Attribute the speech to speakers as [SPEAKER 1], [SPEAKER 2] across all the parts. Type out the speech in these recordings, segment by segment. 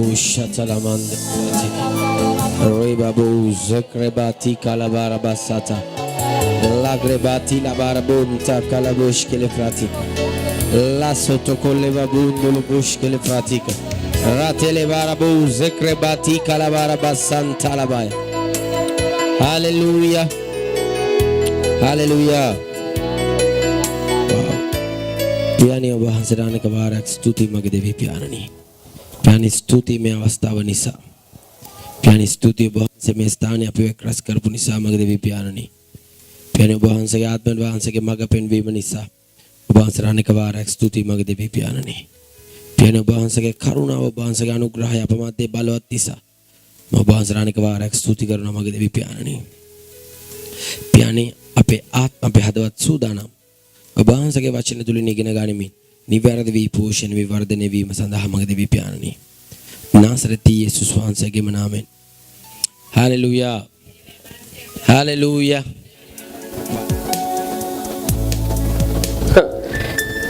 [SPEAKER 1] Shatalamande Rebabu Zekrebati Kalabara Basata Lagrebati Labarabunta Kalabush Kelefratica La Sotocoleva Bundolo Bush Kelefratica Ratele Barabu Zekrebati Kalabara Basanta Labaya. Hallelujah. Hallelujah. Piani Obahansarana Kavarak Stuti Magadevi Pianani. Piani Stuti me avastava nisa. Piani Stuti Obahanse me sthane api ekras karapu nisa Magadevi Pianani. Piani Obahansage atman vahansage maga penwima nisa. Obahansarana Kavarak Stuti Magadevi Pianani. Piani Obahansage karunawa Obahansage anugrahaya apamadde balawat nisa. Obahansarana Kavarak Stuti karuna Magadevi Pianani. Piani ape atma ape hadawat sudanam. Obahansage වචන තුලින් ඉගෙන ගනිමින් නිවැරදි වී පෝෂණය වී වර්ධනය වීම සඳහා මඟ දෙවි පියාණනි. නාසරති යේසුස් වහන්සේගේම නාමයෙන්. හalleluya. හalleluya.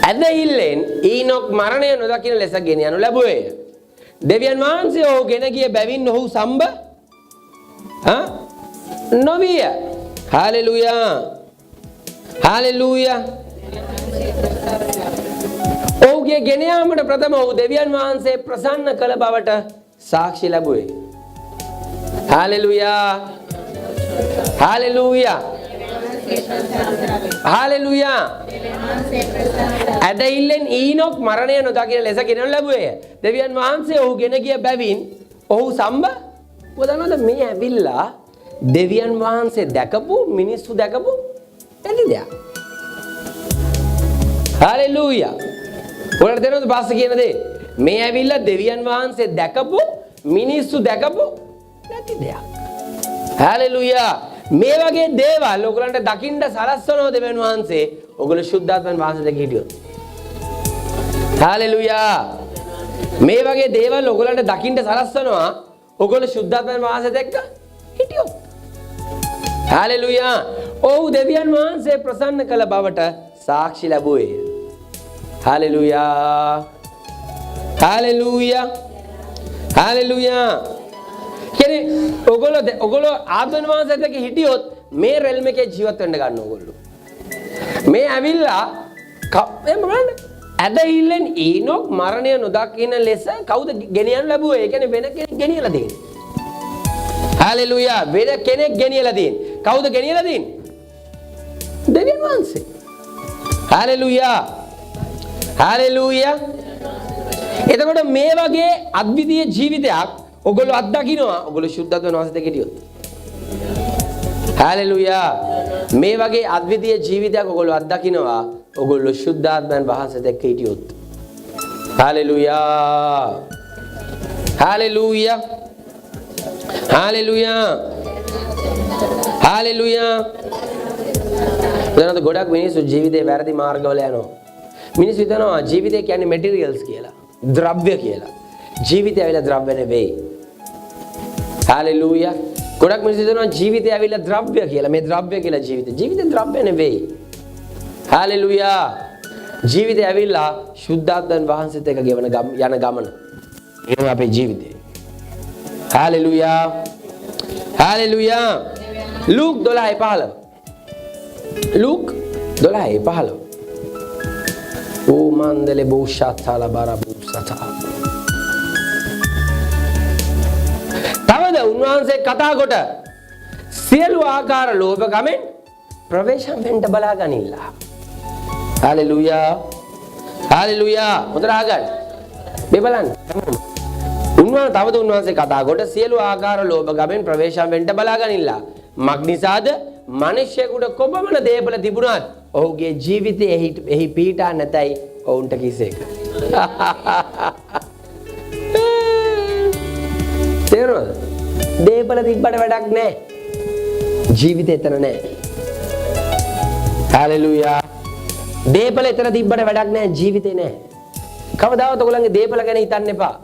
[SPEAKER 2] ඇදහිල්ලෙන් ඊනොක් මරණය නොදකින ලෙස ගෙන යනු ලැබුවේය. දෙවියන් වහන්සේ ඔහු ගෙන ගිය බැවින් ඔහු සම්බ නොවිය. හalleluya. හalleluya. ඔහුගේ ගෙන යාමට ප්‍රථම ඔහු දෙවියන් වහන්සේ ප්‍රසන්න කළ බවට සාක්ෂි ලැබුවේ. හalleluya. හalleluya. හalleluya. ඇදහිල්ලෙන් ඊනොක් මරණය නොදකින ලෙස ගෙනු ලැබුවේය. දෙවියන් වහන්සේ ඔහු ගෙන ගිය බැවින් ඔහු සම්බ මොදනවද මේ ඇවිල්ලා දෙවියන් වහන්සේ දැකපු මිනිස්සු දැකපු එලි දෙයක්. හalleluya. ඔයාලට තේරෙනවද පාස්ටර් කියන දේ? මේ ඇවිල්ලා දෙවියන් වහන්සේ දැකපු මිනිස්සු දැකපු නැති දෙයක්. හalleluya. මේ වගේ දේවල් ඔයගලන්ට දකින්න සලස්වනවා දෙවියන් වහන්සේ. ඔයගොල්ලෝ ශුද්ධාත්මයන් වහන්සේ දැක හිටියොත්. හalleluya. මේ වගේ දේවල් ඔයගලන්ට දකින්න සලස්වනවා. ඔයගොල්ලෝ ශුද්ධාත්මයන් වහන්සේ දැක්ක හිටියොත්. හalleluya. ඔව් දෙවියන් වහන්සේ ප්‍රසන්න කළ බවට සාක්ෂි ලැබුවේ. හalleluya. හalleluya. හalleluya. කියන්නේ ඔයගොල්ලෝ ආත්මන වහන්සේත් එක්ක හිටියොත් මේ රෙල්ම් එකේ ජීවත් වෙන්න ගන්න ඕගොල්ලෝ. මේ ඇවිල්ලා එම බලන්න. ඇදහිල්ලෙන් ඊනොක් මරණය නොදකින ලෙස කවුද ගෙනියන්න ලැබුවේ? ඒ කියන්නේ වෙන කෙනෙක් ගෙනියලා දෙන්නේ. හalleluya. වෙන කෙනෙක් ගෙනියලා දෙන්නේ. කවුද ගෙනියලා දෙන්නේ? දෙවියන් වහන්සේ. හalleluya. හalleluya. එතකොට මේ වගේ අද්විතීය ජීවිතයක් ඔයගොල්ලෝ අත්දකින්නවා. ඔයගොල්ලෝ ශුද්ධත්වයෙන් වාසිත කෙටියොත්. හalleluya. මේ වගේ අද්විතීය ජීවිතයක් ඔයගොල්ලෝ අත්දකින්නවා. ඔයගොල්ලෝ ශුද්ධාත්මයන් වහන්සේ දැක්ක හිටියොත්. හalleluya. හalleluya. හalleluya. හalleluya. දැනට ගොඩක් මිනිස්සු ජීවිතේ වැරදි මාර්ගවල යනවා. මිනිස්සු හිතනවා ජීවිතය කියන්නේ මැටීරියල්ස් කියලා, ද්‍රව්‍ය කියලා. ජීවිතය ඇවිල්ලා ද්‍රව්‍ය නෙවෙයි. හalleluya. ගොඩක් මිනිස්සු හිතනවා ජීවිතය ඇවිල්ලා ද්‍රව්‍ය කියලා. මේ ද්‍රව්‍ය කියලා ජීවිතය. ජීවිතය ද්‍රව්‍ය නෙවෙයි. හalleluya. ජීවිතය ඇවිල්ලා ශුද්ධාත්මයන් වහන්සේත් එක්ක ගෙවන යන ගමන. ඒක අපේ ජීවිතේ. හalleluya. හalleluya. ලූක් 12:15. ලූක් 12:15. ඕ මන්දලේ බෝෂාතලා බරබුසතා. තවද උන්වහන්සේ කතා කොට සියලු ආකාර ලෝභකමෙන් ප්‍රවේශම් වෙන්න බලා ගනිලා. හalleluya. හalleluya. මොකද ආගන්න? මේ බලන්න. තවද උන්වහන්සේ කතා කොට සියලු ආකාර ලෝභකමෙන් ප්‍රවේශම් වෙන්න බලා ගනිලා. මග්නිසාද මිනිසෙකුට කොපමණ දේපල තිබුණත් ඔහුගේ ජීවිතයේ එහි පීඩා නැතයි ඔවුන්ට කිසේක. තේරුණාද? දේපල තිබ්බට වැඩක් නැහැ. ජීවිතේ එතන නැහැ. හalleluya. දේපල එතන තිබ්බට වැඩක් නැහැ. ජීවිතේ නැහැ. කවදාවත් ඔයගොල්ලන්ගේ දේපල ගැන හිතන්න එපා.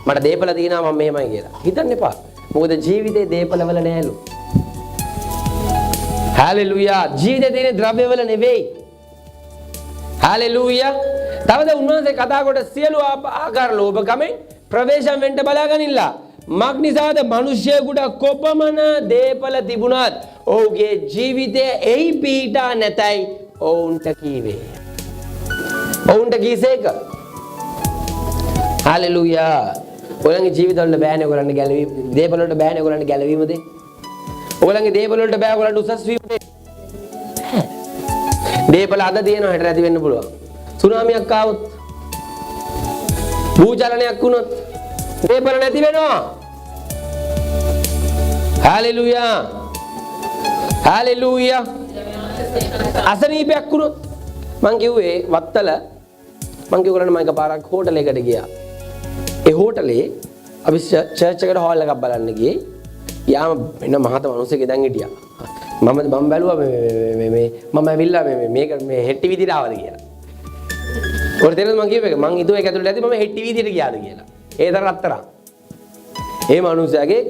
[SPEAKER 2] මට දේපල තියෙනවා මම මෙහෙමයි කියලා. හිතන්න එපා. මොකද ජීවිතේ දේපල වල නැහැලු. හalleluya. ජීවිතේ තියෙන ද්‍රව්‍ය වල නෙවෙයි. හalleluya. තවද උන්වහන්සේ කතා කොට සියලු ආකාර ලෝභකමෙන් ප්‍රවේශම් වෙන්න බලාගනින්න. මක් නිසාද මිනිස්සෙකුට කොපමණ දේපල තිබුණත් ඔහුගේ ජීවිතය එයි පීඩා නැතයි ඔවුන්ට කීවේ. ඔවුන්ට කීසේක. හalleluya. ඔයගොල්ලන්ගේ ජීවිත වලට බෑනේ ඔයගොල්ලන්ට ගැලවීම. දේපල වලට බෑනේ ඔයගොල්ලන්ට ගැලවීම දෙන්න. ඔයගොල්ලන්ගේ දේපල වලට බෑ ඔයගොල්ලන්ට උසස් වීම දෙන්න. දේපල අද තියෙනවා හෙට නැති වෙන්න පුළුවන්. සුනාමියක් ආවොත් භූචලනයක් වුණොත් දේපල නැති වෙනවා. හalleluya. හalleluya. අසනීපයක් වුණොත් මං කිව්වේ වත්තල මං කිව්වලන්න මම එකපාරක් හෝටලයකට ගියා. ඒ හෝටලේ අපි චර්ච් එකට හෝල් එකක් බලන්න ගියේ. යාම වෙන මහත මිනිස්සෙක් ඉඳන් හිටියා. මම බැලුවා මේ මම ඇවිල්ලා මේක මේ හෙට්ටි විදිහට ආවද කියලා. ඔර තේරෙනවද මං කියපේක මං හිතුවා ඒක ඇතුළට ඇති මම හෙට්ටි විදිහට ගියාද කියලා. ඒ තරම් රත්තරන්. ඒ මිනිස්සයාගේ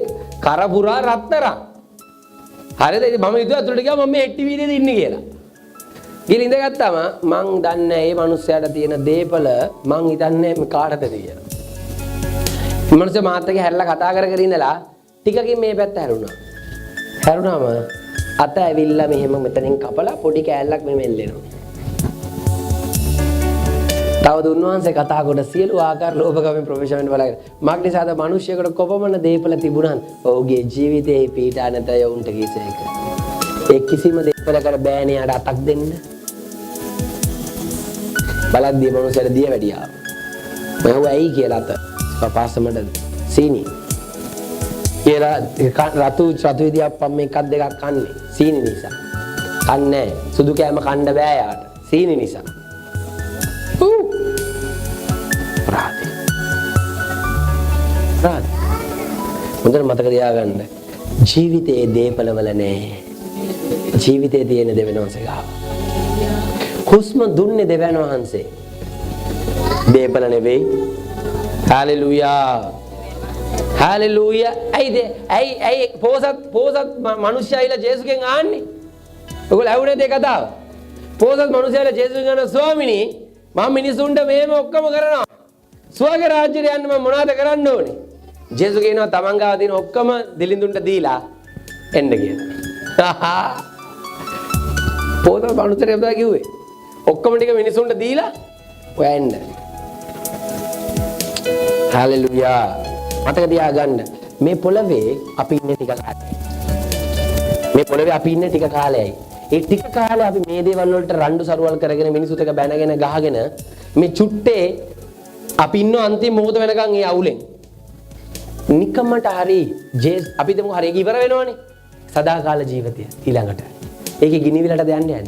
[SPEAKER 2] කරපුරා රත්තරන්. හරිද? ඉතින් මම හිතුවා ඇතුළට ගියා මම මේ හෙට්ටි විදිහට ඉන්නේ කියලා. ගිහින් ඉඳගත්තාම මං දන්නේ මේ මිනිස්සයාට තියෙන දේපල මං හිතන්නේ කාටද කියලා. මිනිස්සු මාත් එක්ක හැරලා කතා කර කර ඉඳලා ටිකකින් මේ පැත්ත හැරුණා. හැරුණාම අත ඇවිල්ලා මෙහෙම මෙතනින් කපලා පොඩි කෑල්ලක් මෙහෙම එල්ලෙනවා. තවද උන්වහන්සේ කතා කොට සියලු ආකාර ලෝභකමෙන් ප්‍රවේශ වෙන්න බලාගෙන මක් නිසාද මිනිස්සෙකුට කොපමණ දේපල තිබුණත් ඔහුගේ ජීවිතේ පීඩා නැතය උන්ට කීසේක. ඒ කිසිම දේපලකට බෑනේ යාට අතක් දෙන්න. බලද්දී මිනිස්සුන්ට දිය වැඩියා. මම ඇයි කියලා අත පපාසමඩ සීනි කියලා රතු විදියක් පම් එකක් දෙකක් කන්නේ සීනි නිසා. කන්නේ සුදු කෑම කන්න බෑ යාට සීනි නිසා. හොඳට මතක තියාගන්න. ජීවිතයේ දේපලවල නෑ. ජීවිතයේ තියෙන දෙවියන් වහන්සේ ගාව. හුස්ම දුන්නේ දෙවියන් වහන්සේ. දේපල නෙවෙයි. හalleluya. හalleluya. ඇයි පොසත් මිනිස්සයිලා ජේසුස්ගෙන් ආන්නේ? ඔයගොල්ලෝ ඇහුනේ ඒ කතාව. පොසත් මිනිස්සයිලා ජේසුස්ගෙන් අහන ස්වාමිනී මම මිනිසුන්ට මේම ඔක්කොම කරනවා. ස්වර්ග රාජ්‍යයට යන්න මම මොනවද කරන්න ඕනේ? ජේසුස් කියනවා තමන් ගාව තියෙන ඔක්කොම දිලිඳුන්ට දීලා එන්න කියලා. පොත මනුස්සයෙක් බදා කිව්වේ. ඔක්කොම ටික මිනිසුන්ට දීලා ඔයා එන්න. හalleluya. මතක තියාගන්න මේ පොළවේ අපි ඉන්නේ ටික කාලයක්. මේ පොළවේ අපි ඉන්නේ ටික කාලයයි. ඒ ටික කාලේ අපි මේ දේවල් වලට රණ්ඩු සරුවල් කරගෙන මිනිසුත් එක බැනගෙන ගහගෙන මේ චුට්ටේ අපි ඉන්න අන්තිම මොහොත වෙනකන් ඒ අවුලෙන් නිකම්මට හරි අපි දෙමු හරි ඒක ඉවර වෙනවනේ සදාකාල ජීවිතය ඊළඟට ඒකේ ගිනිවිලට දයන්න යන්නේ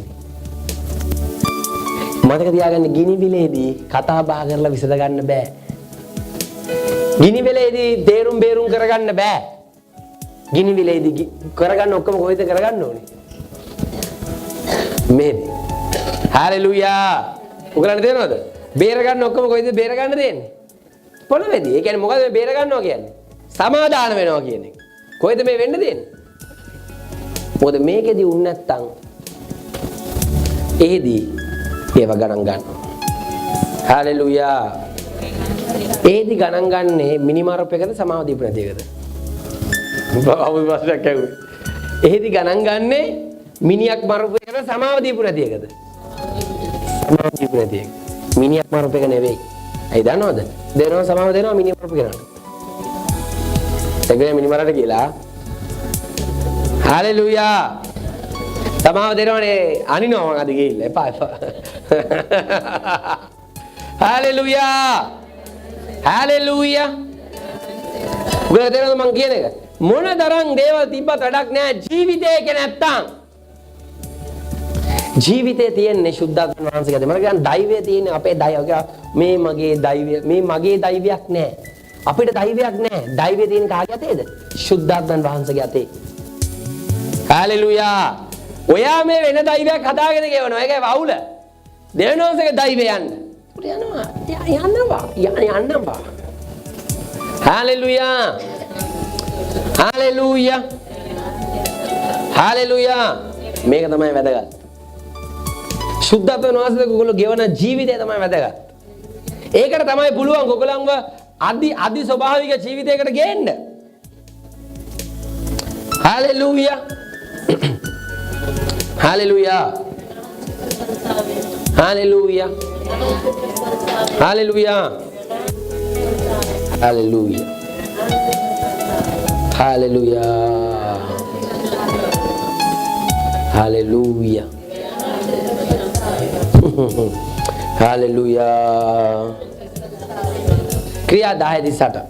[SPEAKER 2] මතක තියාගන්න ගිනිවිලේදී කතා බහ කරලා විසඳ ගන්න බෑ ගිනිවිලේදී තේරුම් බේරුම් කරගන්න බෑ ගිනිවිලේදී කරගන්න ඔක්කොම කොහෙද කරගන්න ඕනේ මේ හalleluya උගලන්ට තේරෙනවද බේර ගන්න ඔක්කොම කොහෙද බේර ගන්න දෙන්නේ පොළවේදී ඒ කියන්නේ මොකද මේ බේර ගන්නවා කියන්නේ සමාදාන වෙනවා කියන එක කොහෙද මේ වෙන්න දෙන්නේ මොකද මේකෙදී උන් නැත්තම් එහෙදී ඒව ගණන් ගන්නවා හalleluya ඒදි ගණන් ගන්නේ මිනිමාරප් එකද සමාව දීපු නැති එකද අපි ප්‍රශ්නයක් ඇහුවේ එහෙදි ගණන් ගන්නේ මිනියක් මරපු එකද සමාව දීපු නැති එකද සමාව දීපු නැති එක මිනියක් මරපු එක නෙවෙයි ඇයි දන්නවද දෙනවා සමාව දෙනවා මිනිහ මරපු කෙනාට ඒකේ මිනිමරට කියලා හalleluya සමාව දෙනවනේ අනිනවා මං අද ගිහිල්ලා එපා හalleluya හalleluya උගල දෙනවද මං කියන එක මොන තරම් දේවල් තිබ්බත් වැඩක් නෑ ජීවිතේක නැත්තම් ජීවිතේ තියෙන්නේ සුද්ධාත්ම වහන්සේගේ මම කියන්නේ දෛවය තියෙන්නේ අපේ දෛවය මේ මගේ දෛවය මේ මගේ දෛවයක් නෑ අපිට දෛවයක් නෑ දෛවය තියෙන කාගේ අතේද සුද්ධාත්ම වහන්සේගේ අතේ හalleluya ඔයා මේ වෙන දෛවයක් හදාගෙන ගෙවනවා ඒකයි වවුල දෙවියන් වහන්සේගේ දෛවය යන්නවා හalleluya හalleluya හalleluya මේක තමයි වැදගත් සුද්ධාත්ම වහන්සේගේ ඔයගොල්ලෝ ගෙවන ජීවිතය තමයි වැදගත් ඒකට තමයි පුළුවන් ඔයගොල්ලන්ව අදි ස්වභාවික ජීවිතයකට ගේන්න. Hallelujah. Hallelujah. Hallelujah. Hallelujah. Hallelujah. Hallelujah. Hallelujah. Hallelujah. ක්‍රියා 10:38.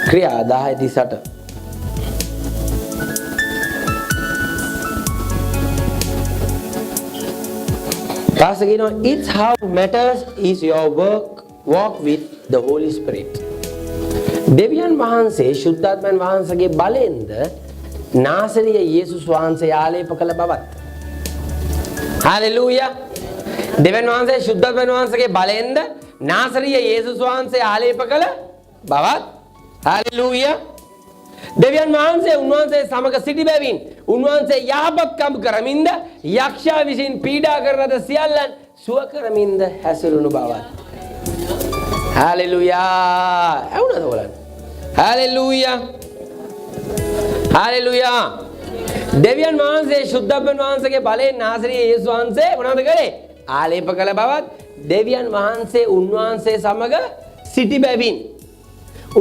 [SPEAKER 2] ක්‍රියා 10:38. Pastor, you know, it's how matters is your walk with the Holy Spirit. දෙවියන් වහන්සේ ශුද්ධාත්මයන් වහන්සේගේ බලෙන්ද නාසරීය යේසුස් වහන්සේ ආලේප කළ බවත්. හalleluya. දෙවියන් වහන්සේ ශුද්ධාත්මයන් වහන්සේගේ බලෙන්ද නාසරීය යේසුස් වහන්සේ ආලේප කළ බවත්. හalleluya. දෙවියන් වහන්සේ උන්වහන්සේ සමග සිටි බැවින් උන්වහන්සේ යහපත්කම් කරමින්ද යක්ෂයා විසින් පීඩා කරන ලද සියල්ලන් සුව කරමින්ද හැසිරුණු බවත්. හalleluya. ඇවුනද ඔයගොල්ලන්? හalleluya. හalleluya. දෙවියන් වහන්සේ ශුද්ධාත්මයන් වහන්සේගේ බලයෙන් නාසරීය යේසුස් වහන්සේ මොනවද කරේ? ආලේප කළ බවත්. දෙවියන් වහන්සේ උන්වහන්සේ සමග සිටි බැවින්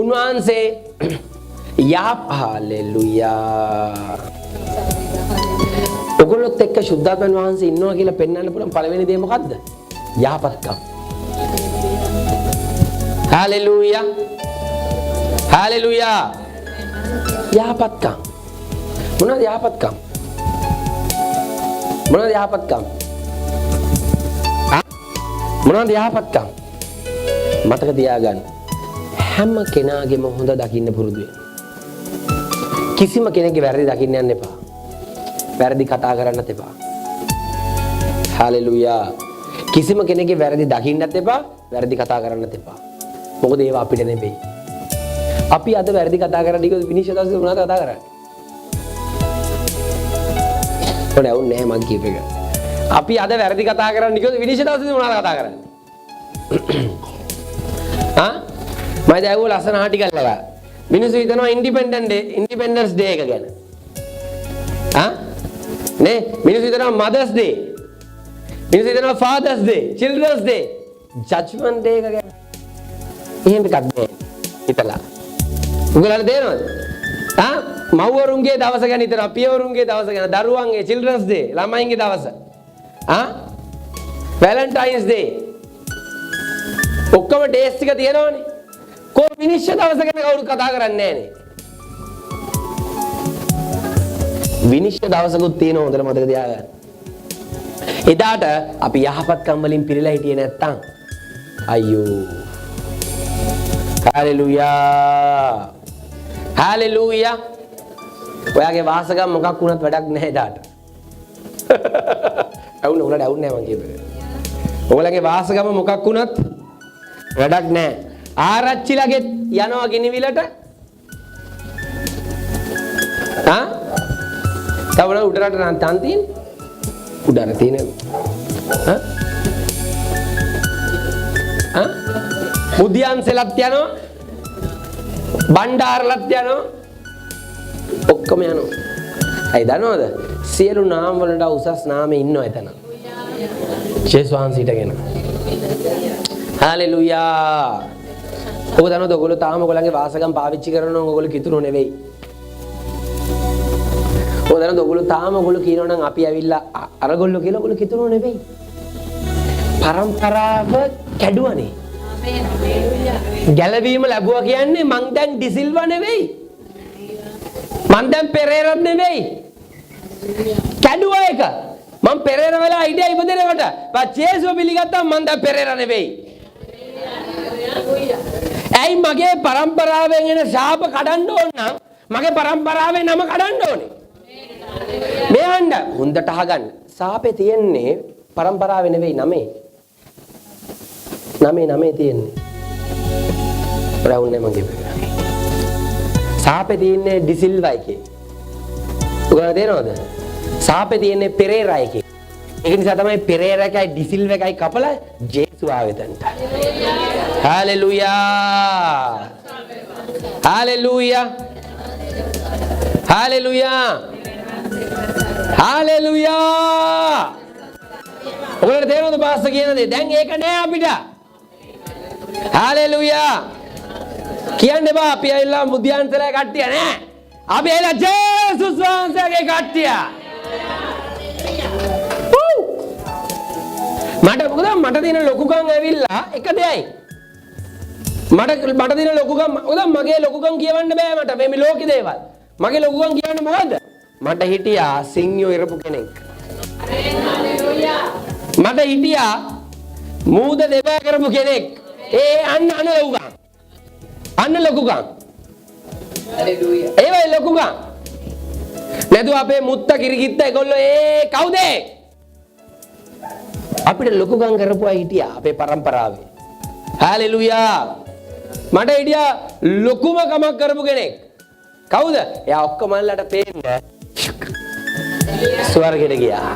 [SPEAKER 2] උන්වහන්සේ හalleluya. ඔගොල්ලොත් එක්ක ශුද්ධාත්මයන් වහන්සේ ඉන්නවා කියලා පෙන්වන්න පුළුවන් පළවෙනි දේ මොකද්ද? යහපත්කම්. හalleluya. හalleluya. යහපත්කම්. මොනවද යහපත්කම්? මොනවද යහපත්කම්? මොනවද යහපත්කම්? මතක තියාගන්න. හැම කෙනාගේම හොඳ දකින්න පුරුදු වෙන්න. කිසිම කෙනෙක්ගේ වැරදි දකින්න යන්න එපා. වැරදි කතා කරන්නත් එපා. හalleluya. කිසිම කෙනෙක්ගේ වැරදි දකින්නත් එපා, වැරදි කතා කරන්නත් එපා. මොකද ඒවා අපිට නෙමෙයි. අපි අද වැරදි කතා කරලා ටික විනිශ්චය දවසේ මොනවද කතා කරන්නේ? ඔන්න ඇවුන්නේ නැහැ මං කියප එක. අපි අද වැරදි කතා කරන්නේ ටික විනිශ්චය දවසේ මොනවද කතා කරන්නේ? ආ? මම දැන් ලස්සන ආටිකල් එකක්. මිනිස්සු හිතනවා ඉන්ඩිපෙන්ඩන්ස් ඩේ එක ගැන. ආ? නේ මිනිස්සු හිතනවා මදර්ස් ඩේ. මිනිස්සු හිතනවා father's day, children's day, judgement day එක ගැන. එහෙම එකක් නෑ. හිතලා. උගලන්ට තේරෙනවද? ආ? මව්වරුන්ගේ දවස ගැන හිතනවා, පියවරුන්ගේ දවස ගැන, දරුවන්ගේ චිල්ඩ්‍රන්ස් ඩේ, ළමයින්ගේ දවස. ආ? Valentine's day. ඔක්කොම ඩේස් ටික තියෙනවනේ. කො විනිශ්චය දවස ගැන කවුරු කතා කරන්නේ නැහනේ. විනිශ්චය දවසකුත් තියෙනවා හොඳට මතක තියාගන්න. එදාට අපි යහපත්කම් වලින් පිරීලා හිටියේ නැත්තම් අයියෝ. හalleluya. හalleluya. ඔයාගේ වාසගම් මොකක් වුණත් වැඩක් නැහැ එදාට. අවුන උලට අවුන්නේ නැහැ මං කියපේ. ඔයගලගේ වාසගම මොකක් වුණත් වැඩක් නැහැ. ආරච්චිලගෙත් යනවා ගිනිවිලට. ආ? තවන උඩරට නම් තන් තියෙන. උඩර තියෙන. ආ? ආ? මුදියන්සලත් යනවා. බණ්ඩාරලත් යනවා. ඔක්කොම යනවා. ඇයි දන්නවද? සියලු නාම වලට උසස් නාමේ ඉන්නවා එතන. ජේසුස් වහන්සේටගෙන. හalleluya. ඔබ දන්නවද ඔයගොල්ලෝ තාම ඔයගොල්ලන්ගේ වාසගම් පාවිච්චි කරනවා ඔයගොල්ලෝ කිතුරු නෙවෙයි. ඔබ දන්නවද ඔයගොල්ලෝ තාම ඔයගොල්ලෝ කියනවා නම් අපි ඇවිල්ලා අරගොල්ලෝ කියලා ඔයගොල්ලෝ කිතුරු නෙවෙයි. පරම්පරාව කැඩුවනේ. ගැලවීම ලැබුවා කියන්නේ මං දැන් ඩිසිල්වා නෙවෙයි. මං දැන් පෙරේරා නෙවෙයි. කැඩුවා එක. මං පෙරේරා වෙලා හිටියා ඉපදෙනකොට. බා ජේසුව පිළිගත්තා මං දැන් පෙරේරා නෙවෙයි. ඇයි මගේ පරම්පරාවෙන් එන ශාප කඩන්න ඕන නම් මගේ පරම්පරාවේ නම කඩන්න ඕනේ. මේ හන්ද හොඳට අහගන්න. ශාපේ තියෙන්නේ පරම්පරාවේ නෙවෙයි නමේ. නමේ තියෙන්නේ. රවුන්නේ මගේ. ශාපේ තියෙන්නේ ඩිසිල්වා එකේ. ඔයාලා තේරෙනවද? ශාපේ තියෙන්නේ පෙරේරා එකේ. ඒක නිසා තමයි පෙරේරා එකයි ඩිසිල්වා එකයි කපලා ජේසුස් මිනිස්සු ආවෙතන්ට. හාලෙලූයා. හාලෙලූයා. හාලෙලූයා. හාලෙලූයා. ඔයාලට තේරෙනවද පාස්ටර් කියන දේ? දැන් ඒක නෑ අපිට. හාලෙලූයා. කියන්න බා අපි ඇවිල්ලා මුදියන්තලා කට්ටිය නෑ. අපි ඇවිල්ලා ජේසුස් වහන්සේගේ කට්ටිය. මට තියෙන ලොකුකම් ඇවිල්ලා එක දෙයයි. මට තියෙන ලොකුකම් මගේ ලොකුකම් කියවන්න බෑ මට මේ ලෝකේ දේවල්. මගේ ලොකුකම් කියන්නේ මොකද්ද? මට හිටියා සිංහයෝ ඉරපු කෙනෙක්. මට හිටියා මූද දෙබෑ කරපු කෙනෙක්. අන්න ලොකුකම්. අන්න ලොකුකම්. හalleluya. ඒවයි ලොකුකම්. නැතුව අපේ මුත්ත කිරිකිත්ත ඒගොල්ලෝ කවුද? අපිට ලොකුකම් කරපු අය හිටියා අපේ පරම්පරාවේ. හalleluya. මට හිටියා ලොකුම කමක් කරපු කෙනෙක්. කවුද? එයා ඔක්කොමල්ලට පේන්න ස්වර්ගෙට ගියා.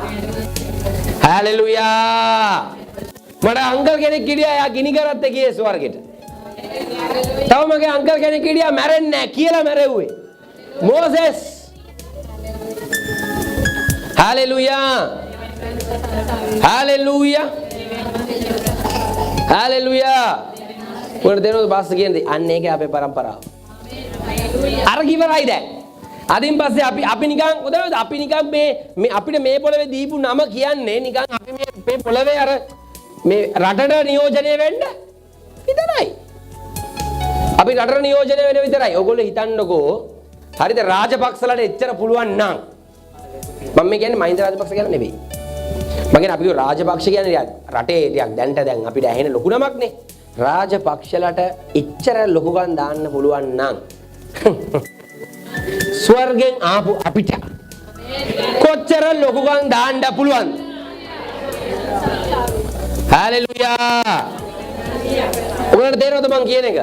[SPEAKER 2] හalleluya. මට අංකල් කෙනෙක් හිටියා එයා ගිනි කරත් ගියේ ස්වර්ගෙට. තව මගේ අංකල් කෙනෙක් හිටියා මැරෙන්නේ නැහැ කියලා මැරෙව්වේ. මෝසෙස්. හalleluya. හalleluya. හalleluya. මොකද දෙනවද පාස්ටර් කියන්නේ? අන්න ඒකේ අපේ પરම්පරාව. අර කිවරයි දැන්. අදින් පස්සේ අපි නිකන් උදේවද අපි නිකන් මේ අපිට මේ පොළවේ දීපු නම කියන්නේ නිකන් අපි මේ පොළවේ අර මේ රටට නියෝජනය වෙන්න විතරයි. අපි රටට නියෝජනය වෙන්න විතරයි. ඔයගොල්ලෝ හිතන්නකෝ හරිද රාජපක්ෂලට එච්චර පුළුවන් නම් මම කියන්නේ මහින්ද රාජපක්ෂ කියන්නේ නෙවෙයි. මම කියන්නේ අපි රාජපක්ෂ කියන්නේ රටේ ටිකක් දැන් අපිට ඇහෙන ලොකු නමක්නේ. රාජපක්ෂලට එච්චර ලොකුකම් දාන්න පුළුවන් නම් ස්වර්ගෙන් ආපු අපිට කොච්චර ලොකුකම් දාන්න පුළුවන්ද? හalleluya. ඔයාලට තේරෙනවද මං කියන එක?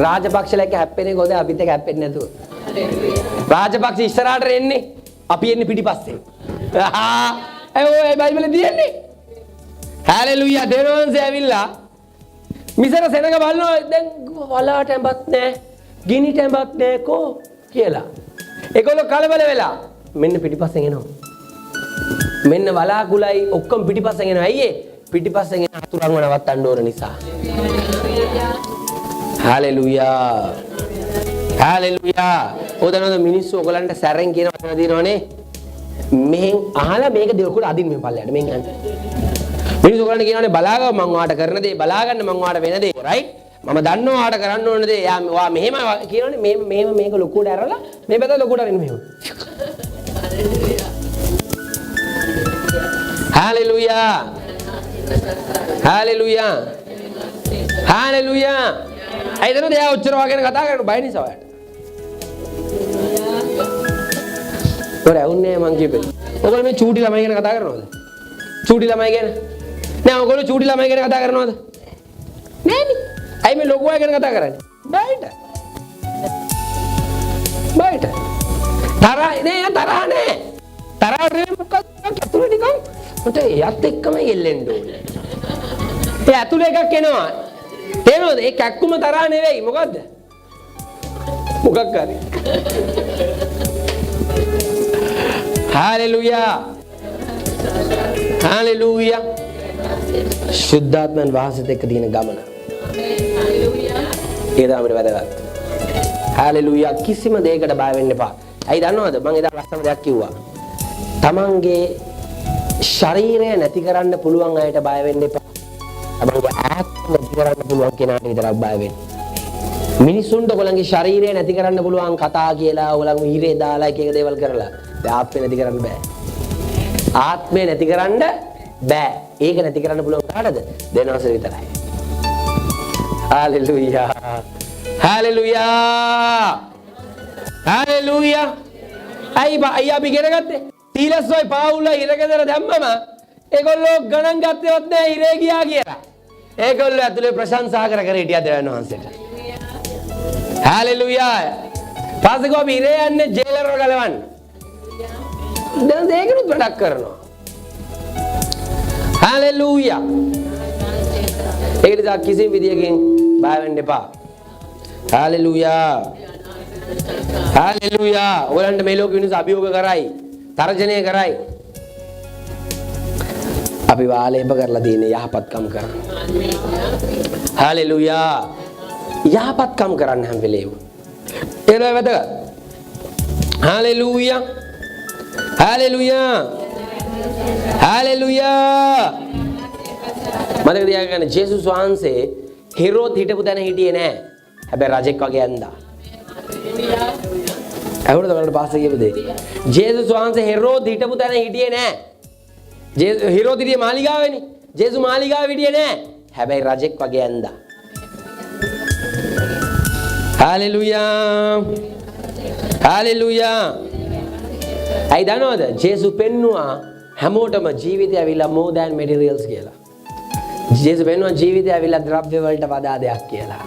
[SPEAKER 2] රාජපක්ෂලා එක්ක හැප්පෙන්නේ කොහොමද අපිත් එක්ක හැප්පෙන්නේ නැතුව? රාජපක්ෂ ඉස්සරහට එන්නේ අපි එන්නේ පිටිපස්සේ. ඔය බයිබලේ තියෙන්නේ. හalleluya. දේවවංශය ඇවිල්ලා මිසර සෙනග බලනවා දැන් වලාට ඇඹත් නැහැ. ගිනිට ඇඹත් නැහැ කෝ කියලා. ඒගොල්ලෝ කලබල වෙලා මෙන්න පිටිපස්සෙන් එනවා. මෙන්න වලාකුලයි ඔක්කොම පිටිපස්සෙන් එනවා. අයියේ පිටිපස්සෙන් එන හතුරන්ව නවත්තන්න ඕන නිසා. හalleluya. හalleluya. ඔතනද මිනිස්සු ඔයගලන්ට සැරෙන් කියන වචන දිනවනේ. මෙහෙන් අහලා මේක දෙවකුට අදින් මේ පල්ලයට මෙහෙන් යන්න. මිනිස්සු ඔයගලන්ට කියනවානේ බලාගව මං ඔයාට කරන දේ බලාගන්න මං ඔයාට වෙන දේ රයිට්. මම දන්නවා ඔයාට කරන්න ඕන දේ. යා මෙහෙම කියනවානේ මෙහෙම මේක ලොකුට ඇරලා මේ පැත්ත ලොකුට අරින්න මෙහෙම. හalleluya. හalleluya. හalleluya. අයිදන දෙයා උච්චර වගේ කතා කරන බය නිසා ඔයාට. ඔර ඇවුන්නේ මං කියපේ. ඔයගොල්ලෝ මේ චූටි ළමයි ගැන කතා කරනවද? චූටි ළමයි ගැන? නෑ ඔයගොල්ලෝ චූටි ළමයි ගැන කතා කරනවද? නෑනේ. අයි මේ ලොකු අය ගැන කතා කරන්නේ? බයිට. තරහ නෑ. තරහ මොකක්ද? අතුලේ නිකන් මට එයත් එක්කම යෙල්ලෙන්න ඕනේ. ඒ අතුලේ එකක් එනවා. තේරෙනවද? ඒ කැක්කුම තරහ නෙවෙයි. මොකද්ද? මොකක් හරි. හalleluya. හalleluya. සුද්ධාත්මයන් වහන්සේත් එක්ක තියෙන ගමන. ඒ තමයි වැදගත්. හalleluya. කිසිම දෙයකට බය වෙන්න එපා. ඇයි දන්නවද? මම එදා ලස්සන දෙයක් කිව්වා. තමන්ගේ ශරීරය නැති කරන්න පුළුවන් අයට බය වෙන්න එපා. තමන්ගේ ආත්මය නැති කරන්න පුළුවන් කෙනාට විතරක් බය වෙන්න. මිනිසුන්ට ඔයගොල්ලන්ගේ ශරීරය නැති කරන්න පුළුවන් කතා කියලා ඔයගොල්ලන් හිරේ දාලා එක එක දේවල් කරලා ආත්මය නැති කරන්න බෑ. ආත්මය නැති කරන්න බෑ. ඒක නැති කරන්න පුළුවන් කාටද? දෙනවස විතරයි. හalleluya. හalleluya. හalleluya. අයි අපි ඉගෙන ගත්තේ. තීලස්සොයි පාවුල්ලා ඉරගෙදර දැම්මම ඒගොල්ලෝ ගණන් ගත්තේවත් නෑ ඉරේ ගියා කියලා. ඒගොල්ලෝ ඇතුලේ ප්‍රශංසා කර හිටියා දෙවියන් වහන්සේට. හalleluya. පාසකෝ අපි ඉරේ යන්නේ ජේලර්ව ගලවන්න. දැන් ඒකනුත් වැඩක් කරනවා. හalleluya. ඒක නිසා කිසිම විදියකින් බය වෙන්න එපා. හalleluya. හalleluya. ඔයගලන්ට මේ ලෝකෙ මිනිස්සු අභියෝග කරයි, තර්ජනය කරයි. අපි වාලේප කරලා තියෙන යහපත්කම් කරන්න. හalleluya. යහපත්කම් කරන්න හැම වෙලේම. ඒක වැදගත්. හalleluya. හalleluya. හalleluya. මතක තියාගන්න ජේසුස් වහන්සේ හෙරෝද් හිටපු තැන හිටියේ නෑ. හැබැයි රජෙක් වගේ ඇඳා. ඇහුණද බලන්න පාස්සේ කියපු දේ. ජේසුස් වහන්සේ හෙරෝද් හිටපු තැන හිටියේ නෑ. හෙරෝද් හිටියේ මාලිගාවේනේ. ජේසුස් මාලිගාවේ හිටියේ නෑ. හැබැයි රජෙක් වගේ ඇඳා. හalleluya. හalleluya. අයි දන්නවද ජේසුස් පෙන්නුවා හැමෝටම ජීවිතය ඇවිල්ලා more than materials කියලා. ජේසුස් පෙන්නුවා ජීවිතය ඇවිල්ලා ද්‍රව්‍ය වලට වඩා දෙයක් කියලා.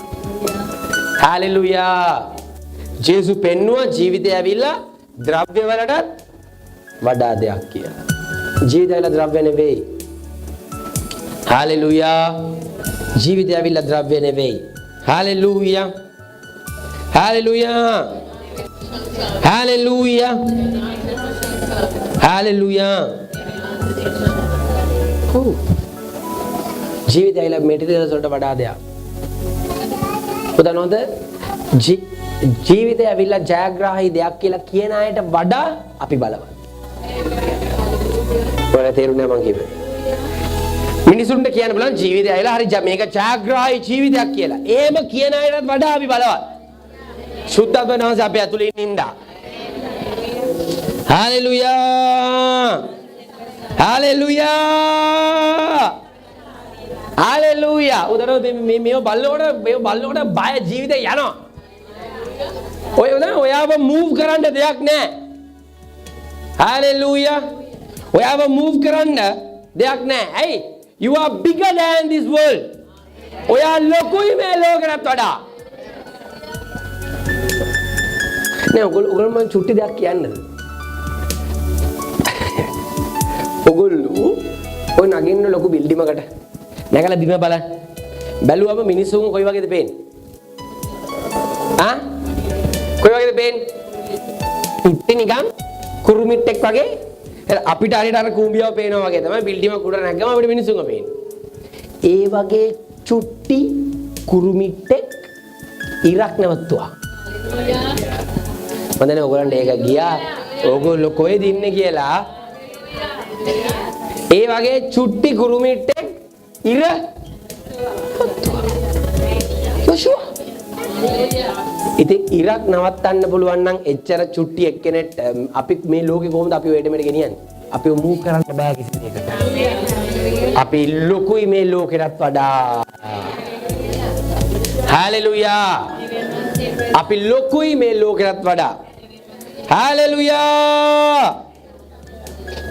[SPEAKER 2] හalleluya. ජේසුස් පෙන්නුවා ජීවිතය ඇවිල්ලා ද්‍රව්‍ය වලට වඩා දෙයක් කියලා. ජීවිතය ඇවිල්ලා ද්‍රව්‍ය නෙවෙයි. හalleluya. ජීවිතය ඇවිල්ලා ද්‍රව්‍ය නෙවෙයි. හalleluya. හalleluya. හalleluya. හalleluya. ජීවිතය ඇවිල්ලා මෙටීරියල්ස් වලට වඩා දෙයක්. උදානොද ජීවිතය ඇවිල්ලා ජයග්‍රාහී දෙයක් කියලා කියන අයට වඩා අපි බලවත්. ඔයාලා තේරුණා මං කිව්වේ. මිනිසුන්ට කියන්න බලන්න ජීවිතය ඇවිල්ලා හරි මේක ජයග්‍රාහී ජීවිතයක් කියලා. එහෙම කියන අයටත් වඩා අපි බලවත්. සුද්ධත්ව නැවස අපේ ඇතුලේ ඉන්නා. හalleluya. හalleluya. හalleluya. උදරෝ මේව බලනකොට බය ජීවිතේ යනවා. ඔයාව මූව් කරන්න දෙයක් නැහැ. හalleluya. ඔයාව මූව් කරන්න දෙයක් නැහැ. ඇයි? You are bigger than this world. ඔයා ලොකුයි මේ ලෝකෙට වඩා. නේ ඔයගොල්ලෝ මම චුට්ටි දෙයක් කියන්නද? ඔයගොල්ලෝ ඔය නගින්න ලොකු බිල්ඩිමකට නැගලා බිම බලන්න. බැලුවම මිනිස්සුන් කොයි වගේද පේන්නේ? කොයි වගේද පේන්නේ? චුට්ටි නිකන් කුරුමිට්ටෙක් වගේ. අපිට හරියට අර කූඹියව පේනවා වගේ තමයි බිල්ඩිම උඩ නැගගම අපිට මිනිස්සුන්ව පේන්නේ. ඒ වගේ චුට්ටි කුරුමිට්ටෙක් ඉරක් නැවතුවා. මන්දනේ ඔයගොල්ලන්ට ඒක ගියා ඕගොල්ලෝ කොහෙද ඉන්නේ කියලා. ඒ වගේ චුට්ටි කුරුමිට්ටෙක් ඉර යෝෂුවා. ඉතින් ඉරක් නවත්තන්න පුළුවන් නම් එච්චර චුට්ටි එක්කෙනෙක් අපි මේ ලෝකේ කොහොමද අපි ඔයඩ මෙඩ ගෙනියන්නේ? අපිව මූව් කරන්න බෑ කිසි දෙයකට. අපි ලොකුයි මේ ලෝකෙටත් වඩා. හalleluya. අපි ලොකුයි මේ ලෝකෙටත් වඩා. Hallelujah.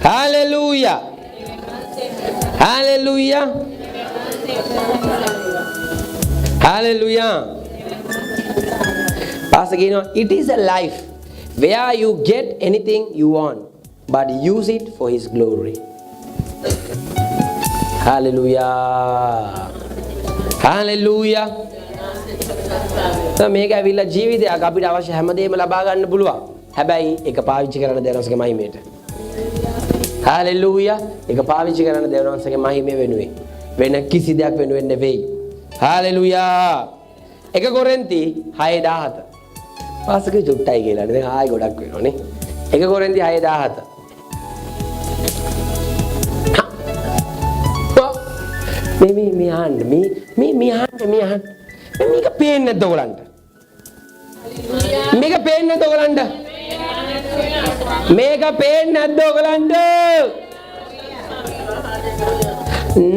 [SPEAKER 2] Hallelujah. Hallelujah. Hallelujah. Pastor Gino, it is a life where you get anything you want, but use it for His glory. Hallelujah. Hallelujah. මේක ඇවිල්ලා ජීවිතයක් අපිට අවශ්‍ය හැමදේම ලබා ගන්න පුළුවන්. හැබැයි ඒක පාවිච්චි කරන්න දෙවනසගේ මහිමයට. Hallelujah. ඒක පාවිච්චි කරන්න දෙවනසගේ මහිමය වෙනුවෙන්. වෙන කිසි දෙයක් වෙනුවෙන් නෙවෙයි. Hallelujah. 1 කොරින්ති 6:17. පාසකේ චුට්ටයි කියලා. දැන් ආයෙ ගොඩක් වෙනවනේ. 1 කොරින්ති 6:17. මේ අහන්න මේක පේන්නේ නැද්ද ඔයගලන්ට? මේක පේන්නේ නැද්ද ඔයගලන්ට? මේක පේන්නේ නැද්ද ඔයගලන්ට?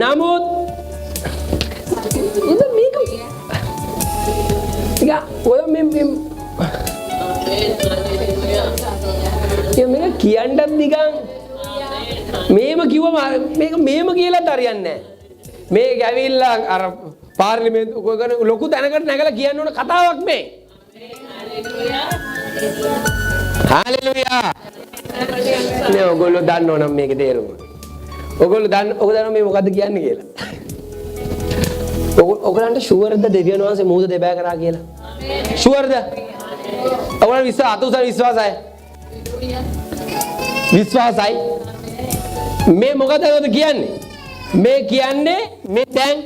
[SPEAKER 2] නමුත් ඉතින් මේක ඔය මේක කියන්නත් නිකන් මේම කිව්වම මේක මේම කියලාත් හරියන්නේ නැහැ. මේක ඇවිල්ලා අර පාර්ලිමේන්තු ලොකු තැනකට නැගලා කියන්න ඕන කතාවක් මේ. හalleluya. නේ ඔයගොල්ලෝ දන්නව නම් මේකේ තේරුම. ඔයගොල්ලෝ දන්න මේ මොකද්ද කියන්නේ කියලා. ඔයගලන්ට ෂුවර්ද දෙවියන් වහන්සේ මූද දෙබෑ කරා කියලා? ෂුවර්ද? ඔයගලන්ට විශ්වාසයි? විශ්වාසයි? මේ මොකද කියන්නේ? මේ කියන්නේ මේ දැන්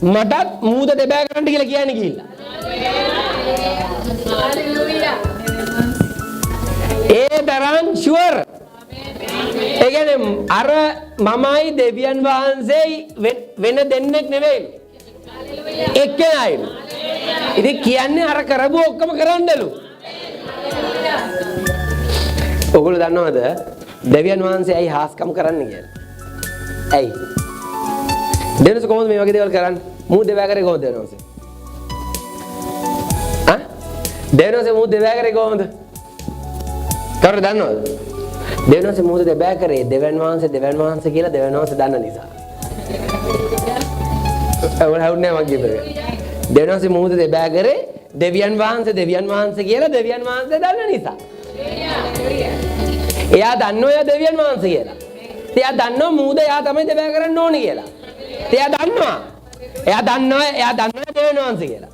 [SPEAKER 2] මටත් මූද දෙබෑ කරන්න කියලා කියන්නේ කිilla. ඒ තරම් ෂුවර්. ඒ කියන්නේ අර මමයි දෙවියන් වහන්සේ වෙන දෙන්නෙක් නෙවෙයි. එක්කෙනයි. ඉතින් කියන්නේ අර කරපු ඔක්කොම කරන්නලු. ඔයගොල්ලෝ දන්නවද දෙවියන් වහන්සේ ඇයි හාස්කම් කරන්නේ කියලා? ඇයි? දෙවියන්ස කොහොමද මේ වගේ දේවල් කරන්නේ? මූ දෙවෑ කරේ කොහොමද දෙවියන්ස? දෙවියන්ස මූ දෙවෑ කරේ කොහොමද? කවුරුද දන්නවද? දෙවියන්ස මූ දෙවෑ කරේ දෙවියන් වහන්සේ කියලා දෙවියන් වහන්සේ දන්න නිසා. ඔයාලා හවුන්නේ මම කියපේ. දෙවියන්ස මූ දෙවෑ කරේ දෙවියන් වහන්සේ කියලා දෙවියන් වහන්සේ දන්න නිසා. එයා දන්නෝ එයා දෙවියන් වහන්සේ කියලා. එයා දන්නෝ මූද එයා තමයි දෙවෑ කරන්න ඕනේ කියලා. එයා දන්නවා. එයා දන්නවා දෙවියන් වහන්සේ කියලා.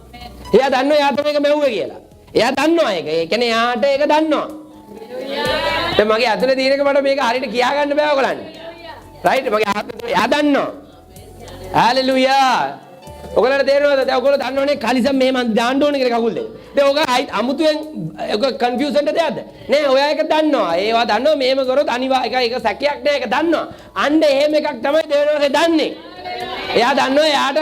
[SPEAKER 2] එයා දන්නවා එයා තමයි ඒක මෙව්වේ කියලා. එයා දන්නවා ඒක. ඒ කියන්නේ එයාට ඒක දන්නවා. දැන් මගේ අතන තියෙන එක මට මේක හරියට කියා ගන්න බෑ ඔයගලන්ට. රයිට් මගේ ආත්මය එයා දන්නවා. හalleluya. ඔයගලන්ට තේරෙනවද? දැන් ඔයගොල්ලෝ දන්නවනේ කලිසම් මෙහෙම දාන්න ඕනේ කියලා කකුල් දෙක. දැන් ඔක අමුතුවෙන් ඔක කන්ෆියුෂන් දෙයක්ද? නෑ ඔයා ඒක දන්නවා. ඒවා දන්නවා මෙහෙම කරොත් අනිවාර්ය ඒක සැකයක් නෑ ඒක දන්නවා. අන්න එහෙම එකක් තමයි දෙවියන්වහන්සේ දන්නේ. එයා දන්නවා එයාට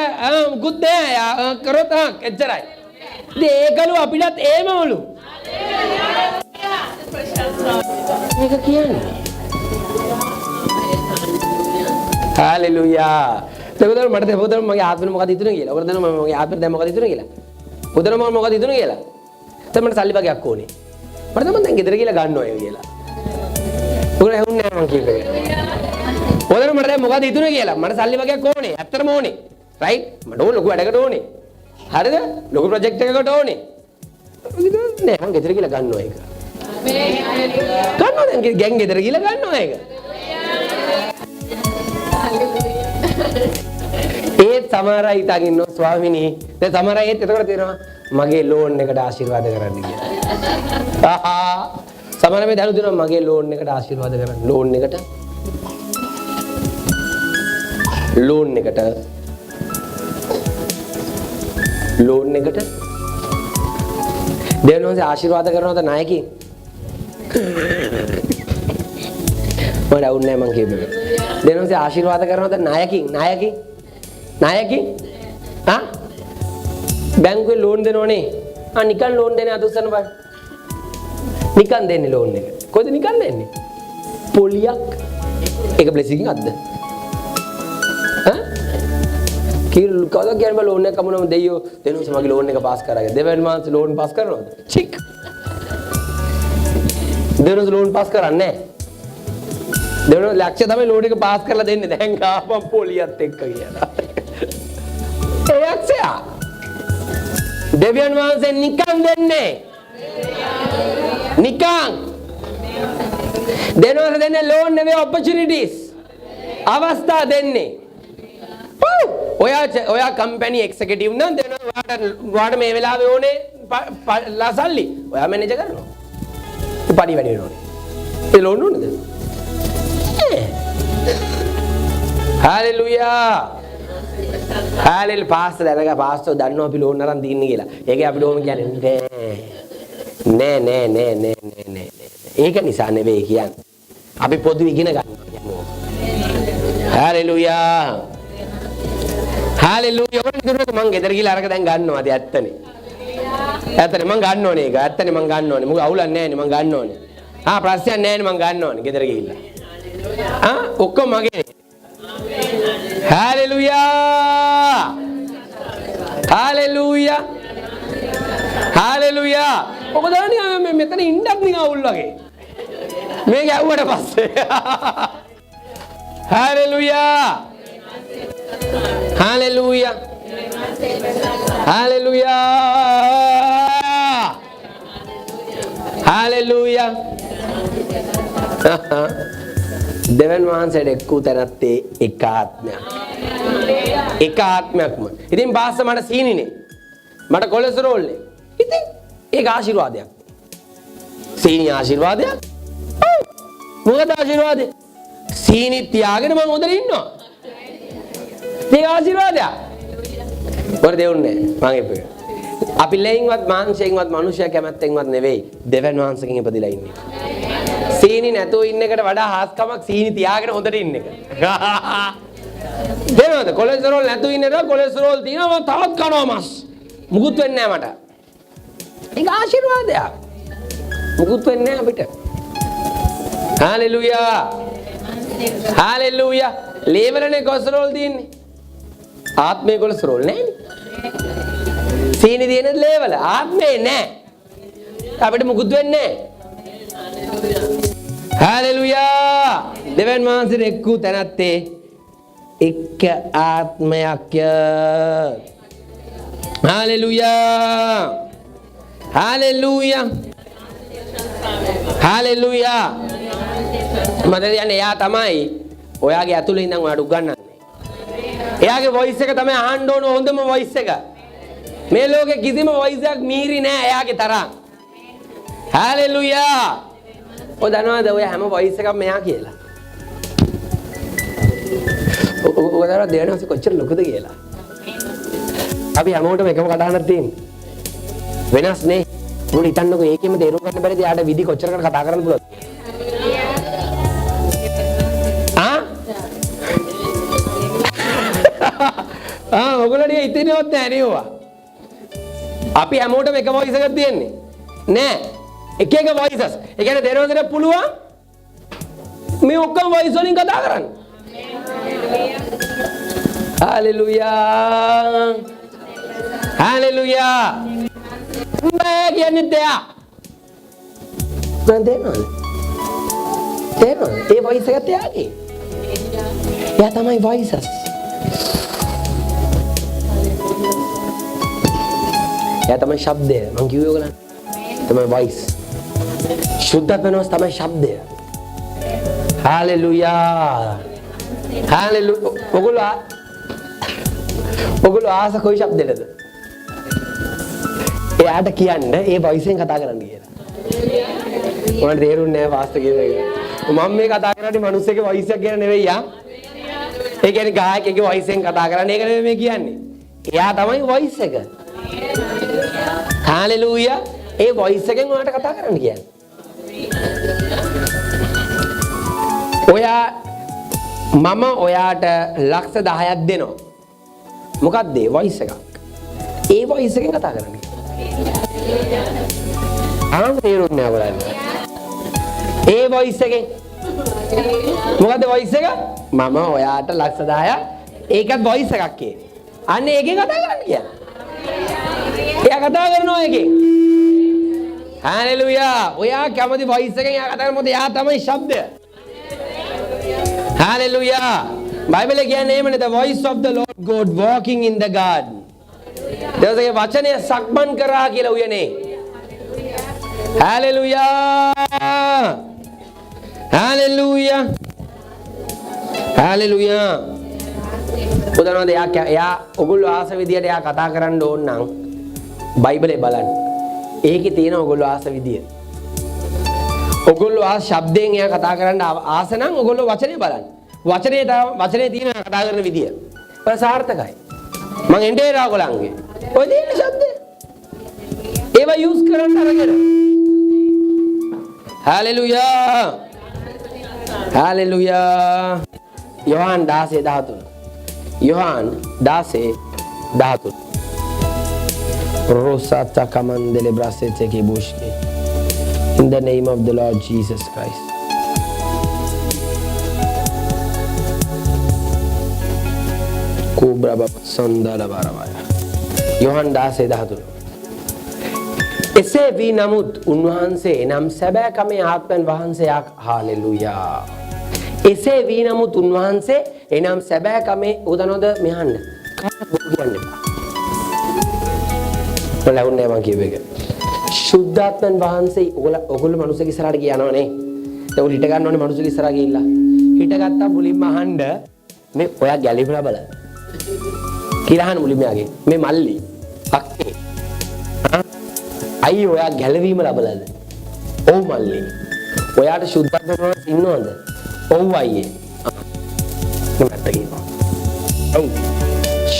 [SPEAKER 2] මුකුත් නෑ. එයා කරොත් එච්චරයි. ඉතින් ඒකලු අපිටත් එහෙමවලු. මේක කියන්නේ. හalleluya. දෙවියන් මට දෙවියන් මගේ ආත්මෙ මොකද හිතුනේ කියලා. ඔයාලා දන්නවා මගේ ආත්මෙ දැන් මොකද හිතුනේ කියලා. පුදුරම මොකද හිතුනේ කියලා. දැන් මට සල්ලි වගේක් ඕනේ. මට තමයි දැන් ගෙදර කියලා ගන්න ඕනේ කියලා. ඔයාලා හුන්නේ නැහැ මං කියපේ. ඔයාලා මට දැන් මොකද හිතුනේ කියලා. මට සල්ලි වගේක් ඕනේ. ඇත්තටම ඕනේ. රයිට්? මට ඕන ලොකු වැඩකට ඕනේ. හරිද? ලොකු ප්‍රොජෙක්ට් එකකට ඕනේ. නෑ මං ගෙදර කියලා ගන්න ඕනේ ඒක. ගන්නවා දැන් ගැන් ගෙදර කියලා ගන්නවා ඒක. ඒත් සමහර අය හිතාගෙන ඉන්නවා ස්වාමිනී දැන් සමහර අය එතකොට තේරෙනවා මගේ ලෝන් එකට ආශිර්වාද කරන්න කියලා. සමහර මේ දරු දෙනවා මගේ ලෝන් එකට ආශිර්වාද කරන්න. ලෝන් එකට දෙවියන්වහන්සේ ආශිර්වාද කරනවද නායකී? මට අවුන්නේ නැහැ මං කියපේ. දෙවියන්වහන්සේ ආශිර්වාද කරනවද නායකී? බැංකුවේ ලෝන් දෙනවනේ. නිකන් ලෝන් දෙන්නේ අතුස්සන බං. නිකන් දෙන්නේ ලෝන් එක. කොහෙද නිකන් දෙන්නේ? පොලියක්. ඒක බ්ලෙසිං අද්ද? කවුද කියන්නේ ලෝන් එක කමුනම දෙයියෝ දෙනවස මගේ ලෝන් එක පාස් කරාගෙන. දෙවියන් වහන්සේ ලෝන් පාස් කරනවද? චික්. දෙවියන් ලෝන් පාස් කරන්නේ නැහැ. දෙවියන් ලක්ෂ තමයි ලෝන් එක පාස් කරලා දෙන්නේ. දැන් ආපම් පොලියත් එක්ක කියලා. එයක්සයා දෙවියන් වහන්සේ නිකන් දෙන්නේ නිකන් දෙනවද දෙන්නේ ලෝන් නෙවෙයි ඔපචුනිටිස් අවස්ථා දෙන්නේ ඔයා කම්පැනි එක්සිකියුටිව් නම් දෙනවා ඔයාට මේ වෙලාවේ ඕනේ සල්ලි ඔයා මැනේජර් කරනවා උපරි වැඩි වෙනෝනේ ඒ ලෝන් ඕනේද හalleluya හalleluya පාස්ටර් දැනගා පාස්ටර් දන්නවා අපි ලෝන් අරන් දීන්නේ කියලා. ඒකේ අපිට ඕම කියන්නේ නෑ. ඒක නිසා නෙවෙයි කියන්නේ. අපි පොදු ඉගෙන ගන්නවා කියන්නේ. හalleluya. හalleluya. ඔන්න මං ගෙදර ගිහලා අරක දැන් ගන්නවා. అది ඇත්තනේ. ඇත්තනේ මං ගන්න ඕනේ ඒක. ඇත්තනේ මං ගන්න ඕනේ. මොකද අවුලක් නෑනේ මං ගන්න ඕනේ. ප්‍රශ්නයක් නෑනේ මං ගන්න ඕනේ ගෙදර ගිහිල්ලා. ඔක්කොම මගේ. හalleluya. ඔක දාන්නේ මෙතන ඉන්නත් නිකන් අවුල් වගේ. මේක ඇව්වට පස්සේ. හalleluya. දෙවියන් වහන්සේට එක්කු තැනත්තේ එකාත්මයක්. එක ආත්මයක්ම. ඉතින් බාස්ස මට සීනිනේ. මට කොලෙස්ටරෝල් නේ. ඉතින් ඒක ආශිර්වාදයක්. සීනි ආශිර්වාදයක්? ඔව්. මොකද ආශිර්වාදේ? සීනි තියාගෙන මම හොඳට ඉන්නවා. ඒක ආශිර්වාදයක්. වර දෙවුන්නේ මං එපේ. අපි ලෙයින්වත් මාංශයෙන්වත් මිනිසයා කැමැත්තෙන්වත් නෙවෙයි දෙවන් වහන්සේගෙන් ඉපදිලා ඉන්නේ. සීනි නැතුව ඉන්න එකට වඩා හාස්කමක් සීනි තියාගෙන හොඳට ඉන්න එක. දෙනවද කොලෙස්ටරෝල් නැතුව ඉන්න එක කොලෙස්ටරෝල් තියෙනවා තවත් කනවා මස්. මුකුත් වෙන්නේ නැහැ මට. ඒක ආශිර්වාදයක්. මුකුත් වෙන්නේ නැහැ අපිට. හalleluya. හalleluya. ලේවලනේ කොලෙස්ටරෝල් තියෙන්නේ. ආත්මේ කොලෙස්ටරෝල් නැහැනේ. සීනි තියෙන ලේවල ආත්මේ නැහැ. අපිට මුකුත් වෙන්නේ නැහැ. හalleluya. දෙවන් වහන්සේ එක්කු තැනත්තේ එක්ක ආත්මයක්. හalleluya. හalleluya. හalleluya. මම කියන්නේ එයා තමයි ඔයාගේ ඇතුළේ ඉඳන් ඔයාට උගන්වන්නේ. එයාගේ වොයිස් එක තමයි අහන්න ඕන හොඳම වොයිස් එක. මේ ලෝකේ කිසිම වොයිස් එකක් මීරි නෑ එයාගේ තරම්. හalleluya. ඔය දන්නවද ඔය හැම වොයිස් එකක්ම මෙයා කියලා. ඔය දන්නවද දෙවනස කොච්චර ලොකුද කියලා. අපි හැමෝටම එකම කතාවක් තියෙන්නේ. වෙනස් නේ. මොන හිතන්නකෝ ඒකෙම තේරුම් ගන්න බැරිද යාට විදි කොච්චරකට කතා කරන්න පුළුවන්ද? ඔයගොල්ලෝ ඉතිනවත් නැහැ නේ ඔවා. අපි හැමෝටම එක වොයිස් එකක් තියෙන්නේ. නෑ. එක එක වොයිසස්. ඒ කියන්නේ දෙනවදට පුළුවන් මේ ඔක්කොම වොයිස් වලින් කතා කරන්න. හalleluya. හalleluya. මේ කියන්නේ දෙයක්. දැන් දෙනවද? ඒ වොයිස් එක තියාගේ. යා තමයි වොයිසස්. යා තමයි ශබ්දය. මං කිව්වේ ඔයගලන්ට. තමයි වොයිස්. සුද්ධ වෙනවස් තමයි ශබ්දය. හalleluya. හalleluya. ඔගොල්ලෝ ආස කොයි ශබ්දෙටද? එයාට කියන්න ඒ වොයිස් එකෙන් කතා කරන්න කියලා. මට තේරුන්නේ නැහැ වාස්ත කියන එක. මම මේ කතා කරන්නේ මිනිස්සෙගේ වොයිස් එක ගැන නෙවෙයි යා. ඒ කියන්නේ ගායකයෙක්ගේ වොයිස් එකෙන් කතා කරන්නේ ඒක නෙවෙයි මේ කියන්නේ. එයා තමයි වොයිස් එක. හalleluya. ඒ වොයිස් එකෙන් ඔයාලට කතා කරන්න කියන්නේ. මම ඔයාට ලක්ෂ 10ක් දෙනවා. මොකක්ද ඒ වොයිස් එකක්? ඒ වොයිස් එකෙන් කතා කරන්න. තේරුන්නේ නැහැ ඔයාලට. ඒ වොයිස් එකෙන් මොකද්ද වොයිස් එක? මම ඔයාට ලක්ෂ 10ක් ඒකත් වොයිස් එකක් ඒ. අන්න ඒකෙන් කතා කරන්න කියන්නේ. එයා කතා කරනවා එකෙන්. හalleluya. ඔයා කැමති වොයිස් එකෙන් එයා කතා කරනකොට එයා තමයි ශබ්දය. හalleluya. බයිබලයේ කියන්නේ එහෙමනේ the voice of the Lord God walking in the garden. දවසේ වචනය සක්මන් කරා කියලා උයනේ. හalleluya. හalleluya. හalleluya. උදාහරණයක් එයා ඔගොල්ලෝ ආස විදියට එයා කතා කරන්න ඕන නම් බයිබලේ බලන්න. ඒකේ තියෙන ඔගොල්ලෝ ආස විදිය. ඔගොල්ලෝ ආ ශබ්දයෙන් එයා කතා කරන්න ආස නම් ඔගොල්ලෝ වචනේ බලන්න. වචනේ තියෙන කතා කරන විදිය. ඒක සාර්ථකයි. මම එන්නේ රාගලංගේ. ඔය තියෙන ශබ්ද. ඒවා යූස් කරන්න අරගෙන. Hallelujah. Hallelujah. යෝහන් 16:13. යෝහන් 16:13. Rosata kamandele brasete ke bushke. In the name of the Lord Jesus Christ. Cobra baba sandala baravaya. යෝහන් 16:13. එසේ වී නමුත් උන්වහන්සේ නම් සැබෑ කමේ ආත්මයන් වහන්සේයක්. හalleluya. එසේ වී නමුත් උන්වහන්සේ එනම් සැබෑ කමේ උදනොද මෙහන්න. කියන්නේ. බලවන්නේ මං කියව එක. සුද්ධාත්මන් වහන්සේ ඔගොල්ලෝ මනුස්සයෙක් ඉස්සරහට ගියානවනේ. ඒක හිට ගන්න ඕනේ මනුස්සයෙක් ඉස්සරහට ගිහිල්ලා. හිට ගත්තා මුලින්ම අහන්න මේ ඔයා ගැලිපලා බලන්න. කියලා අහන්න මුලින්ම යාගේ. මේ මල්ලි අක්කේ. අයියෝ ඔයා ගැලවීම ලැබලාද? ඔව් මල්ලි. ඔයාට සුද්ධත්වයෙන් වහන්සේ ඉන්නවද? ඔව් අයියේ. මට කියනවා. ඔව්.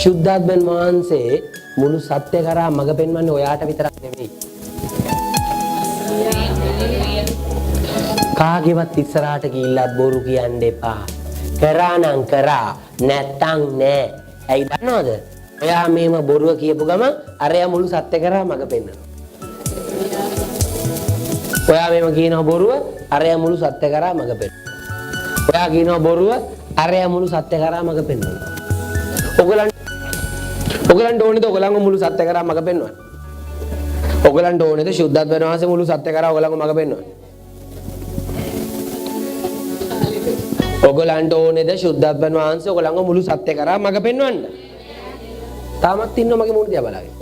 [SPEAKER 2] සුද්ධත්වයෙන් වහන්සේ මුළු සත්‍ය කරා මඟ පෙන්වන්නේ ඔයාට විතරක් නෙවෙයි. කාගේවත් ඉස්සරහට ගිහිල්ලා බොරු කියන්න එපා. කරා නම් කරා නැත්තම් නෑ. ඇයි දන්නවද? ඔයා මේම බොරුව කියපු ගමන් අරයා මුළු සත්‍ය කරා මඟ පෙන්වනවා. ඔයා මේම කියනවා බොරුව අරයා මුළු සත්‍ය කරා මඟ පෙන්වනවා. ඔයා කියනවා බොරුව අරයා මුළු සත්‍ය කරා මඟ පෙන්වනවා. ඔයගලන්ට ඕනේද ඔයගලන්ව මුළු සත්‍ය කරා මඟ පෙන්වන්න? ඔයගලන්ට ඕනේද සුද්ධත්වයෙන් වහන්සේ මුළු සත්‍ය කරා ඔයගලන්ව මඟ පෙන්වන්න? ඔයගලන්ට ඕනේද සුද්ධත්වයෙන් වහන්සේ ඔයගලන්ව මුළු සත්‍ය කරා මඟ පෙන්වන්න? තාමත් ඉන්නව මගේ මූණ දිහා බලාගෙන.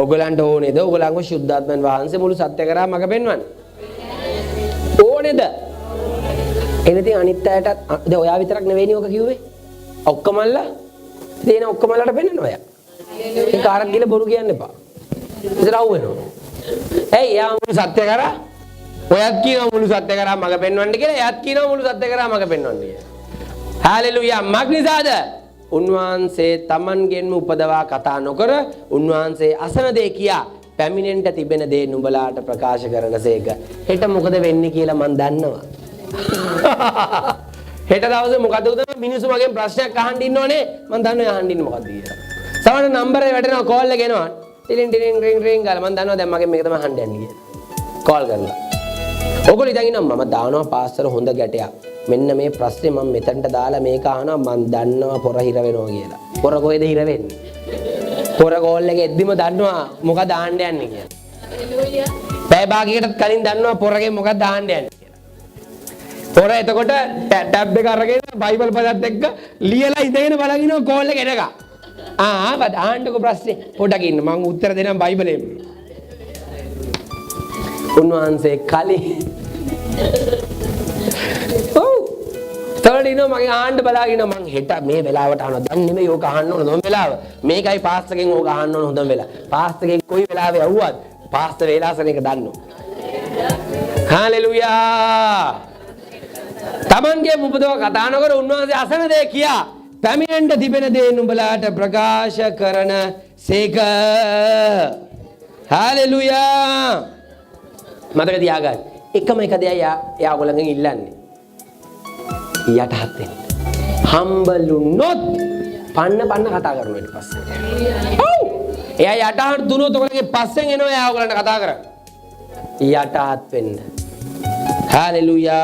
[SPEAKER 2] ඔයගලන්ට ඕනේද ඔයගලන්ව සුද්ධත්වයෙන් වහන්සේ මුළු සත්‍ය කරා මඟ පෙන්වන්න? ඕනේද? එනදී අනිත් අයටත් දැන් ඔයා විතරක් නෙවෙයිනේ ඔක කිව්වේ. ඔක්කොමල්ලා දෙන ඔක්කොමල්ලාට පෙන්නනවා ඔයා. ඒ කාරක් ගිල බොරු කියන්න එපා. ඉතින් රව් වෙනවා. ඇයි යා මුළු සත්‍ය කරා? ඔයත් කියනවා මුළු සත්‍ය කරා මඟ පෙන්වන්න කියලා. එයාත් කියනවා මුළු සත්‍ය කරා මඟ පෙන්වන්න කියලා. හාලෙලූයා. මග්නිසාද? උන්වහන්සේ තමන්ගෙන්ම උපදවා කතා නොකර උන්වහන්සේ අසන දේ කියා පැමිණෙන්න තිබෙන දේ නුඹලාට ප්‍රකාශ කරනසේක. හෙට මොකද වෙන්නේ කියලා මම දන්නවා. හෙට දවසේ මොකද උදේ මිනිස්සු මගෙන් ප්‍රශ්නයක් අහන්න ඉන්නෝනේ. මම දන්නවා අහන්න ඉන්නේ මොකද්ද කියලා. සමහර නම්බරේ වැටෙනවා කෝල් එක එනවා. ටිලින් ටිලින් රින් රින් ගාලා මම දන්නවා දැන් මගෙන් මේක තමයි අහන්න යන්නේ කියලා. කෝල් කරනවා. ඔයගොල්ලෝ ඉතින් ඉන්නවා මම දානවා පාස්තර හොඳ ගැටයක්. මෙන්න මේ ප්‍රශ්නේ මම මෙතනට දාලා මේක අහනවා මම දන්නවා පොර හිර වෙනවා කියලා. පොර කොහෙද හිර වෙන්නේ? පොර කෝල් එක එද්දිම දන්නවා මොකද ආන්න යන්නේ කියලා. හලෙලූයා. පැය භාගයකටත් කලින් දන්නවා පොරගේ මොකක්ද දාන්න යන්නේ කියලා. පොර එතකොට ටැබ් එක අරගෙන බයිබල් පදත් එක්ක ලියලා ඉඳගෙන බලන් ඉනවා කෝල් එක එනකම්. බද ආන්නකෝ ප්‍රශ්නේ පොඩක් ඉන්න මම උත්තර දෙන්නම් බයිබලෙන්. උන්වහන්සේ කලින් තවලිනෝ මගේ ආන්න බලාගෙන මං හෙට මේ වෙලාවට අහනවා දැන් නෙමෙයි ඕක අහන්න ඕන හොඳම වෙලාව මේකයි පාස්ටර්ගෙන් ඕක අහන්න ඕන හොඳම වෙලාව පාස්ටර්ගෙන් කොයි වෙලාවෙ ඇහුවත් පාස්ටර් වේලාසන එක දන්නෝ හාලෙලූයා තමන්ගේ උපදව කතා නොකර උන්වහන්සේ අසන දේ කියා පැමිණෙන්න තිබෙන දේ නුඹලාට ප්‍රකාශ කරන සේක හාලෙලූයා මතක තියාගන්න එකම එක දෙයයි යා ඔයගොල්ලන්ගෙන් ඉල්ලන්නේ යටහත් වෙන්න. හම්බලුනොත් පන්න කතා කරනවා ඊට පස්සේ. ඔව්. එයා යටහත් දුනොත් ඔයගොල්ලන්ගේ පස්සෙන් එනවා එයා ඔයගොල්ලන්ට කතා කරන්න. යටහත් වෙන්න. හalleluya.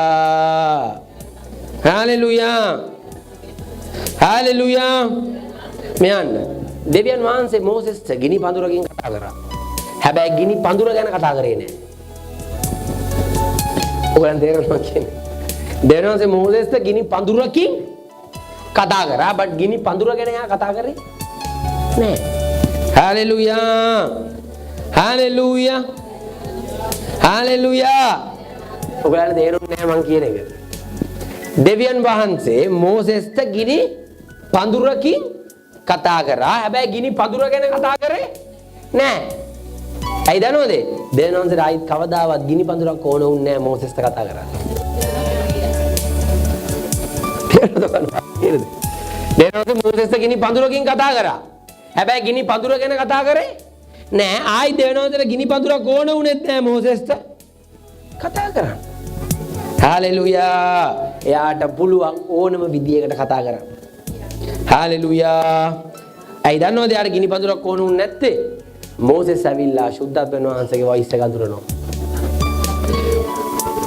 [SPEAKER 2] හalleluya. හalleluya. මෙයන් දෙවියන් වහන්සේ මෝසෙස්ට ගිනි පඳුරකින් කතා කරා. හැබැයි ගිනි පඳුර ගැන කතා කරේ නෑ. ඔයගොල්ලන් තේරෙනවා කියන්නේ දෙවියන්සේ මෝසෙස්ට ගිනි පඳුරකින් කතා කරා බට් ගිනි පඳුර ගැන යා කතා කරේ නෑ හalleluya හalleluya හalleluya ඔයගොල්ලන් තේරුන්නේ නෑ මං කියන එක දෙවියන් වහන්සේ මෝසෙස්ට ගිනි පඳුරකින් කතා කරා හැබැයි ගිනි පඳුර ගැන කතා කරේ නෑ ඇයි දන්නවද දෙවියන් වහන්සේ ආයිත් කවදාවත් ගිනි පඳුරක් ඕන උන්නේ නෑ මෝසෙස්ට කතා කරා දෙනොත් මෝසෙස් ගිනි පඳුරකින් කතා කරා. හැබැයි ගිනි පඳුර ගැන කතා කරේ නෑ. ආයි දෙනොතට ගිනි පඳුරක් ඕන උනේත් නෑ මෝසෙස්ට කතා කරන්න. හalleluya. එයාට පුළුවන් ඕනම විදියකට කතා කරන්න. හalleluya. ඇයි දන්නවද එයාට ගිනි පඳුරක් ඕන උන්නේ නැත්තේ? මෝසෙස් ඇවිල්ලා සුද්ධත්වයන් වහන්සේගේ වොයිස් එක අඳුරනවා.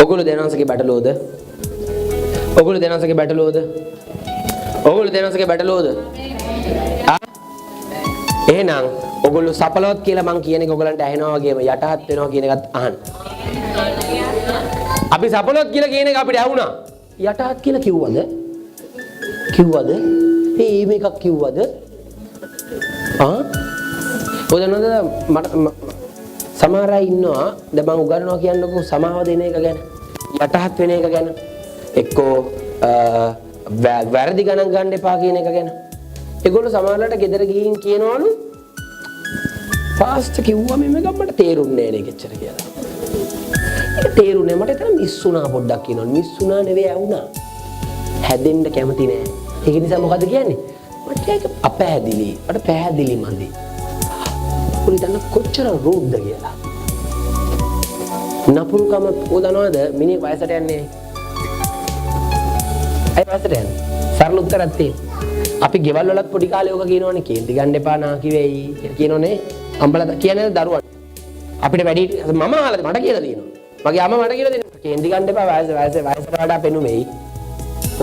[SPEAKER 2] ඔගොල්ලෝ දෙනොන්සගේ බැටළුවද? ඔගොල්ලෝ දෙනොන්සගේ බැටළුවද? ඔගොල්ලෝ දෙනොන්සගේ බැටළුවද? එහෙනම් ඔගොල්ලෝ සපලවත් කියලා මං කියන එක ඔයගලන්ට ඇහෙනවා වගේම යටහත් වෙනවා කියන එකත් අහන්න. අපි සපලවත් කියලා කියන එක අපිට ඇහුණා. යටහත් කියලා කිව්වද? කිව්වද? මේක කිව්වද? ඔය දන්නවද මට සමහර අය ඉන්නවා දැන් මම උගන්වනවා කියන්නකෝ සමාව දෙන එක ගැන යටහත් වෙන එක ගැන එක්කෝ වැරදි ගණන් ගන්න එපා කියන එක ගැන ඒගොල්ලෝ සමහරවිට ගෙදර ගිහින් කියනවලු පාස්ටර් කිව්වා මේ ගම්මට තේරුන්නේ නැහැ නේ කෙච්චර කියලා. ඒක තේරුනේ මට එතන මිස් වුණා පොඩ්ඩක් කියනවා. මිස් වුණා නෙවෙයි ඇවුනා. හැදෙන්න කැමති නෑ. ඒක නිසා මොකද කියන්නේ? මට ඒක අපැහැදිලි. මට පැහැදිලි මදි. පුරිතන්න කොච්චර රෝග්ද කියලා. නපුරුකම උදනවද මිනිහ වයසට යන්නේ? අය වයසට යන්නේ. සරල උත්තරයක් තියෙනවා. අපි ගෙවල් වලත් පොඩි කාලේ ඔක කියනවනේ කේන්ති ගන්න එපා නාකි වෙයි කියලා කියනෝනේ. අම්බලා කියන්නේ දරුවන්. අපිට වැඩි මම අහලා මට කියලා තියෙනවා. මගේ අම්මා මට කියලා දෙනවා. කේන්ති ගන්න එපා වයසට වඩා පෙනුමෙයි.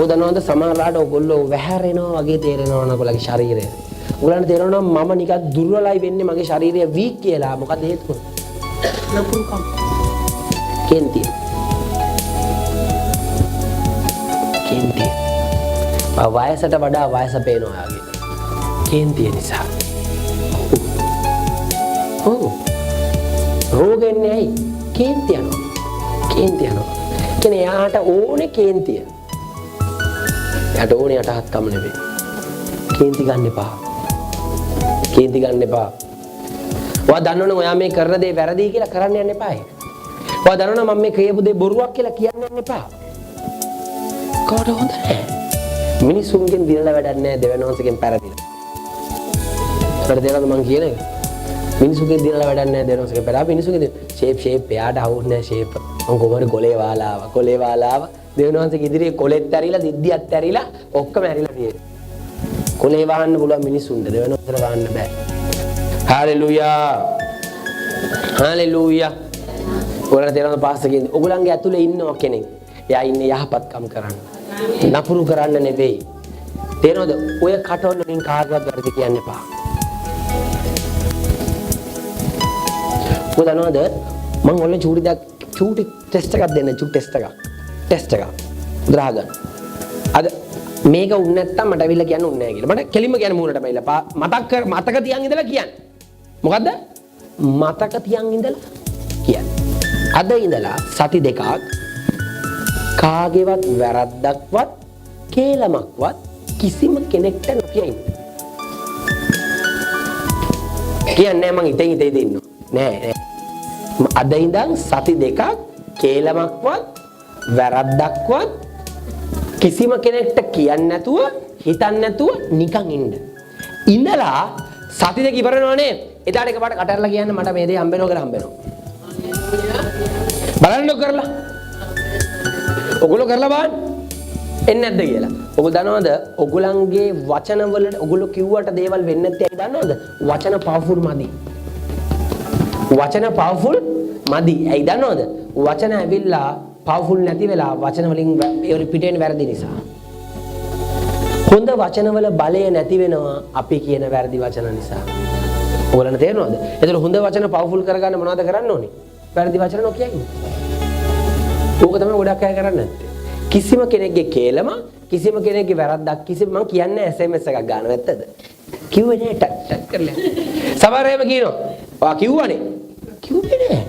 [SPEAKER 2] උදනවද සමහරලාට ඔයගොල්ලෝ වැහැරෙනවා වගේ තේරෙනවා නකොලගේ ශරීරය. ඔයගලන්ට තේරෙනවා මම නිකන් දුර්වලයි වෙන්නේ මගේ ශරීරය වීක් කියලා. මොකද හේතුව? නපුරුකම්. කේන්ති. කේන්ති. වයසට වඩා වයස පේනවා යාගේ. කේන්තිය නිසා. ඔව්. රෝගෙන්නේ ඇයි? කේන්ති යනවා. කේන්ති යනවා. කියන්නේ යාට ඕනේ කේන්තිය. යාට ඕනේ යටහත්කම නෙවෙයි. කේන්ති ගන්න එපා. කේන්ති ගන්න එපා. ඔයා දන්නවනේ ඔයා මේ කරන දේ වැරදි කියලා කරන්න යන්න එපා ඒක. ඔයා දන්නවනේ මම මේ කියපු දේ බොරුවක් කියලා කියන්න යන්න එපා. කොහොමද හොඳ නැහැ. මිනිසුන්ගෙන් දිනලා වැඩක් නැහැ දෙවනෝන්සගෙන් පැරදිලා. ඒකට දෙනවද මං කියන එක? මිනිසුන්ගෙන් දිනලා වැඩක් නැහැ දෙවනෝන්සගෙන් පැරලා මිනිසුන්ගෙන් ෂේප් එයාට අවුල් නැහැ ෂේප්. මං කොහොමද කොලේ වාලාව දෙවනෝන්සගේ ඉදිරියේ කොලෙත් ඇරිලා දිද්දියත් ඇරිලා ඔක්කොම ඇරිලා තියෙනවා. කොලේ වහන්න පුළුවන් මිනිසුන්ට දෙවනෝන්සට වහන්න බෑ. හාලෙලූයා. හාලෙලූයා. ඔයාලා තේරෙනවද පාස්ටර් කියන්නේ? ඔයගොල්ලන්ගේ ඇතුලේ ඉන්නවා කෙනෙක්. එයා ඉන්නේ යහපත්කම් කරන්න. නපුරු කරන්න නෙවෙයි. තේරෙනවද? ඔය කටවල වලින් කාටවත් වැරදි කියන්න එපා. ඔය දන්නවද? මම ඔයාලට චූටි ටෙස්ට් එකක් දෙන්න ටෙස්ට් එකක්. ග්‍රහ ගන්න. අද මේක උන්නේ නැත්තම් මට අවිල්ල කියන්න උන්නේ නැහැ කියලා. මට කෙලින්ම කියන්න මූණට බයිලා. මතක තියන් ඉඳලා කියන්න. මොකද්ද? මතක තියන් ඉඳලා කියන්න. අද ඉඳලා සති දෙකක් කාගේවත් වැරද්දක්වත් කේලමක්වත් කිසිම කෙනෙක්ට නොකිය ඉන්න. කියන්නේ මං ඉතින් ඉන්නවා. නෑ. අද ඉඳන් සති දෙකක් කේලමක්වත් වැරද්දක්වත් කිසිම කෙනෙක්ට කියන්නේ නැතුව හිතන්නේ නැතුව නිකන් ඉන්න. ඉඳලා සති දෙක ඉවරනවනේ. එදාට එකපාරට කටරලා කියන්න මට මේ දේ හම්බෙනවා කියලා හම්බෙනවා. බලන්න කරලා. ඔගොල්ලෝ කරලා බලන්න. එන්නේ නැද්ද කියලා. ඔගොල්ලෝ දන්නවද? ඔගොල්ලන්ගේ වචන වලට ඔගොල්ලෝ කිව්වට දේවල් වෙන්නේ නැත්තේ ඇයි දන්නවද? වචන පවර්ෆුල් මදි. වචන පවර්ෆුල් මදි. ඇයි දන්නවද? වචන ඇවිල්ලා පවර්ෆුල් නැති වෙලා වචන වලින් පිටේන වැරදි නිසා. හොඳ වචන වල බලය නැති වෙනවා අපි කියන වැරදි වචන නිසා. ඔයගොල්ලන්ට තේරෙනවද? ඒතර හොඳ වචන පවර්ෆුල් කරගන්න මොනවද කරන්න ඕනේ? වැරදි වචන නොකිය ඉන්න. ඕක තමයි ගොඩක් අය කරන්නේ නැත්තේ. කිසිම කෙනෙක්ගේ කේලම, කිසිම කෙනෙක්ගේ වැරද්දක් මම කියන්නේ SMS එකක් ගන්න නැත්තද? කිව්වේ නෑ ටක් කරලා. සමහර එහෙම කියනවා. ඔයා කිව්වනේ. කිව්වේ නෑ.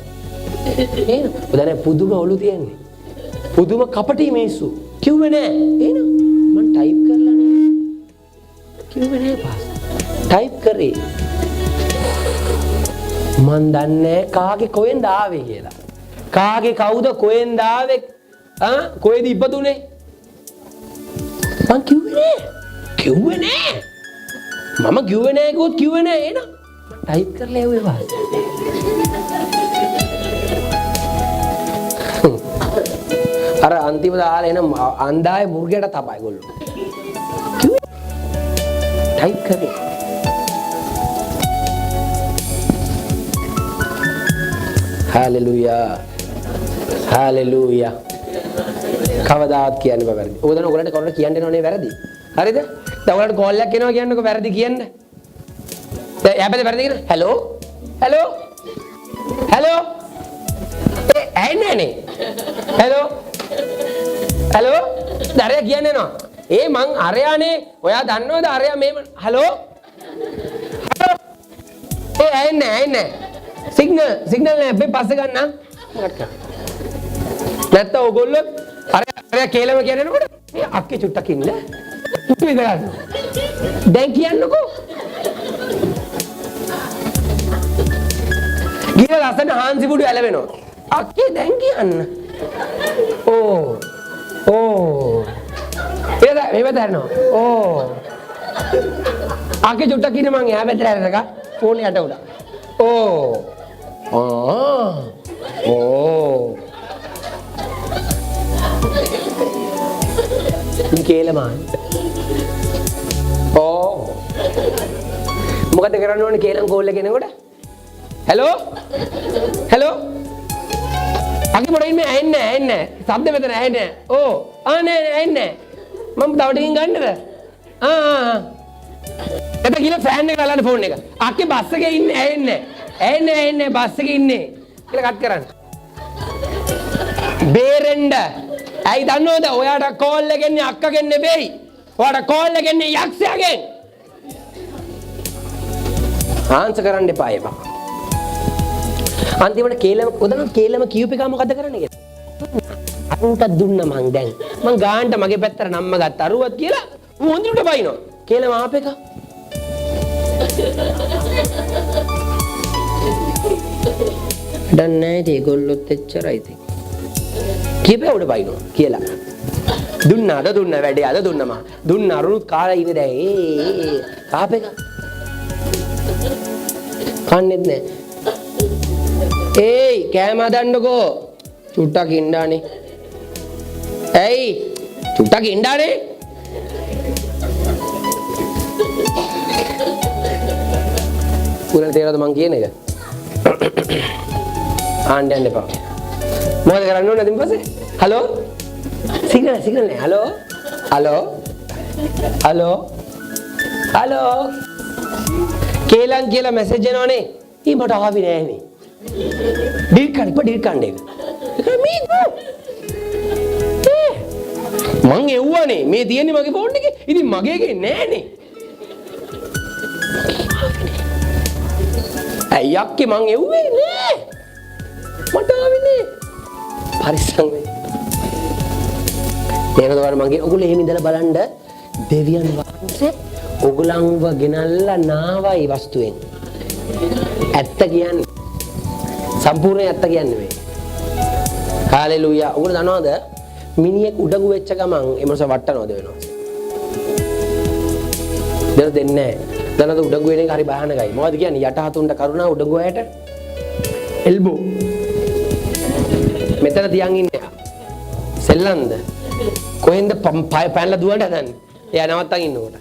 [SPEAKER 2] එහෙනම් ඔතන පුදුම ඔලු තියන්නේ. පුදුම කපටි මිනිස්සු. කිව්වේ නෑ. එහෙනම් මම ටයිප් කරලා නෑ. කිව්වේ නෑ පාස්. ටයිප් කරේ. මන් දන්නේ කාගේ කොහෙන්ද ආවේ කියලා. කාගේ කවුද කොහෙන්ද ආවේ? කොහෙද ඉපදුනේ? මං කිව්වේ නෑ. මම කිව්වේ නෑ කිව්වොත් කිව්වේ නෑ එහෙනම් ටයිප් කරලා එව්වේ වා. අර අන්තිම දාලා එන අන්දායේ මුර්ගයට තමයි ගොල්ලෝ. කිව්වේ ටයිප් කරේ. හalleluya. හalleluya. කවදාවත් කියන්න බෑ වැරදි. ඕක දැන් ඔයගලන්ට කවුරුත් කියන්න එනවනේ වැරදි. හරිද? දැන් ඔයගලන්ට කෝල් එකක් එනවා කියන්නකො වැරදි කියන්න. දැන් යාපද වැරදි කියන hello hello hello ඇන්නේ නේ hello hello දරයා කියන්නේ නෝ මං අරයානේ ඔයා දන්නවද අරයා මේ hello hello ඇන්නේ සිග්නල් නෑ අපි පස්සේ ගන්න නැත්නම් ඔයගොල්ලෝ අරයා කේලම කියනකොට මේ අක්කේ චුට්ටක් ඉන්න විතරයි දැන් කියන්නකෝ. ගිහලා ලස්සන හාන්සි බුඩු ඇලවෙනවා. අක්කේ දැන් කියන්න. ඕ. මේව දැනනවා. අක්කේ චුට්ටක් ඉන්න මං එහා පැත්තට හැරෙනකම් ෆෝන් යට උඩ. කේලමාන්. මොකද කරන්න ඕනේ කේලම් කෝල් එක එනකොට? හෙලෝ? අකි මොඩින් මේ ඇහෙන්නේ. ශබ්ද මෙතන ඇහෙන්නේ. නෑ ඇහෙන්නේ. මම තව ටිකකින් ගන්නද? එතන ගිහලා ෆෑන් එක දාලා ෆෝන් එක. අක්කේ බස් එකේ ඉන්නේ ඇහෙන්නේ බස් එකේ ඉන්නේ. කියලා කට් කරන්න. බේරෙන්න. ඇයි දන්නවද? ඔයාට කෝල් එක එන්නේ අක්කගෙන් නෙවෙයි. ඔයාට කෝල් එක එන්නේ යක්ෂයාගෙන්. ආන්සර් කරන්න එපා ඒවා. අන්තිමට කේලම කියූප එක මොකද කරන්නේ කියලා. අරුන්ට දුන්න මං දැන්. මං ගානට මගේ පැත්තට නම්ම ගත්ත අරුවත් කියලා ඌ හොඳට බයිනවා. කේලම ආපේක. දැන් නෑ ඉතින් ඒගොල්ලොත් එච්චරයි ඉතින්. කීපේ උඩ බයිනවා කියලා. දුන්නාද වැඩේ අද දුන්නම. දුන්න අරුත් කාලා ඉන්නේ දැන්. ආපේක. කන්නේත් නෑ. ඒයි කෑම හදන්නකෝ. චුට්ටක් ඉන්නානේ. ඇයි? චුට්ටක් ඉන්නානේ. උරන් තේරෙද මං කියන එක? ආන්න යන්න එපා. මොකද කරන්න ඕනද ඊට පස්සේ? හලෝ? සිගනල් නේ. හලෝ? කේලම් කියලා මැසේජ් එනවනේ. ඊඹට ආවි නෑනේ. ඩිලීට් කරන්න එක. මං එව්වනේ මේ තියෙන්නේ මගේ ෆෝන් එකේ. ඉතින් මගේ එකේ නෑනේ. ඇයි යක්කේ මං එව්වේ නෑ. මට ආවේ නෑ. පරිස්සම් වෙන්න. ඒකද වර මගේ ඔගොල්ලෝ එහෙම ඉඳලා බලන්න දෙවියන් වහන්සේ ඔගලන්ව ගෙනල්ලා නාවයි වස්තුවෙන්. ඇත්ත කියන්නේ සම්පූර්ණ ඇත්ත කියන්නේ මේ. හාලෙලූයා. ඔගොල්ලෝ දන්නවද මිනිහෙක් උඩඟු වෙච්ච ගමන් එමස වට්ටනවද වෙනවා. දෙන්න දෙන්නේ නැහැ. දන්නවද උඩඟු වෙන එක හරි භයානකයි. මොකද කියන්නේ යට හතුන්ට කරුණා උඩඟු අයට එල්බෝ. මෙතන තියන් ඉන්නේ. සෙල්ලම්ද? කොහෙන්ද පැනලා දුවන්න හදන්නේ? එයා නවත්තන් ඉන්නකොට.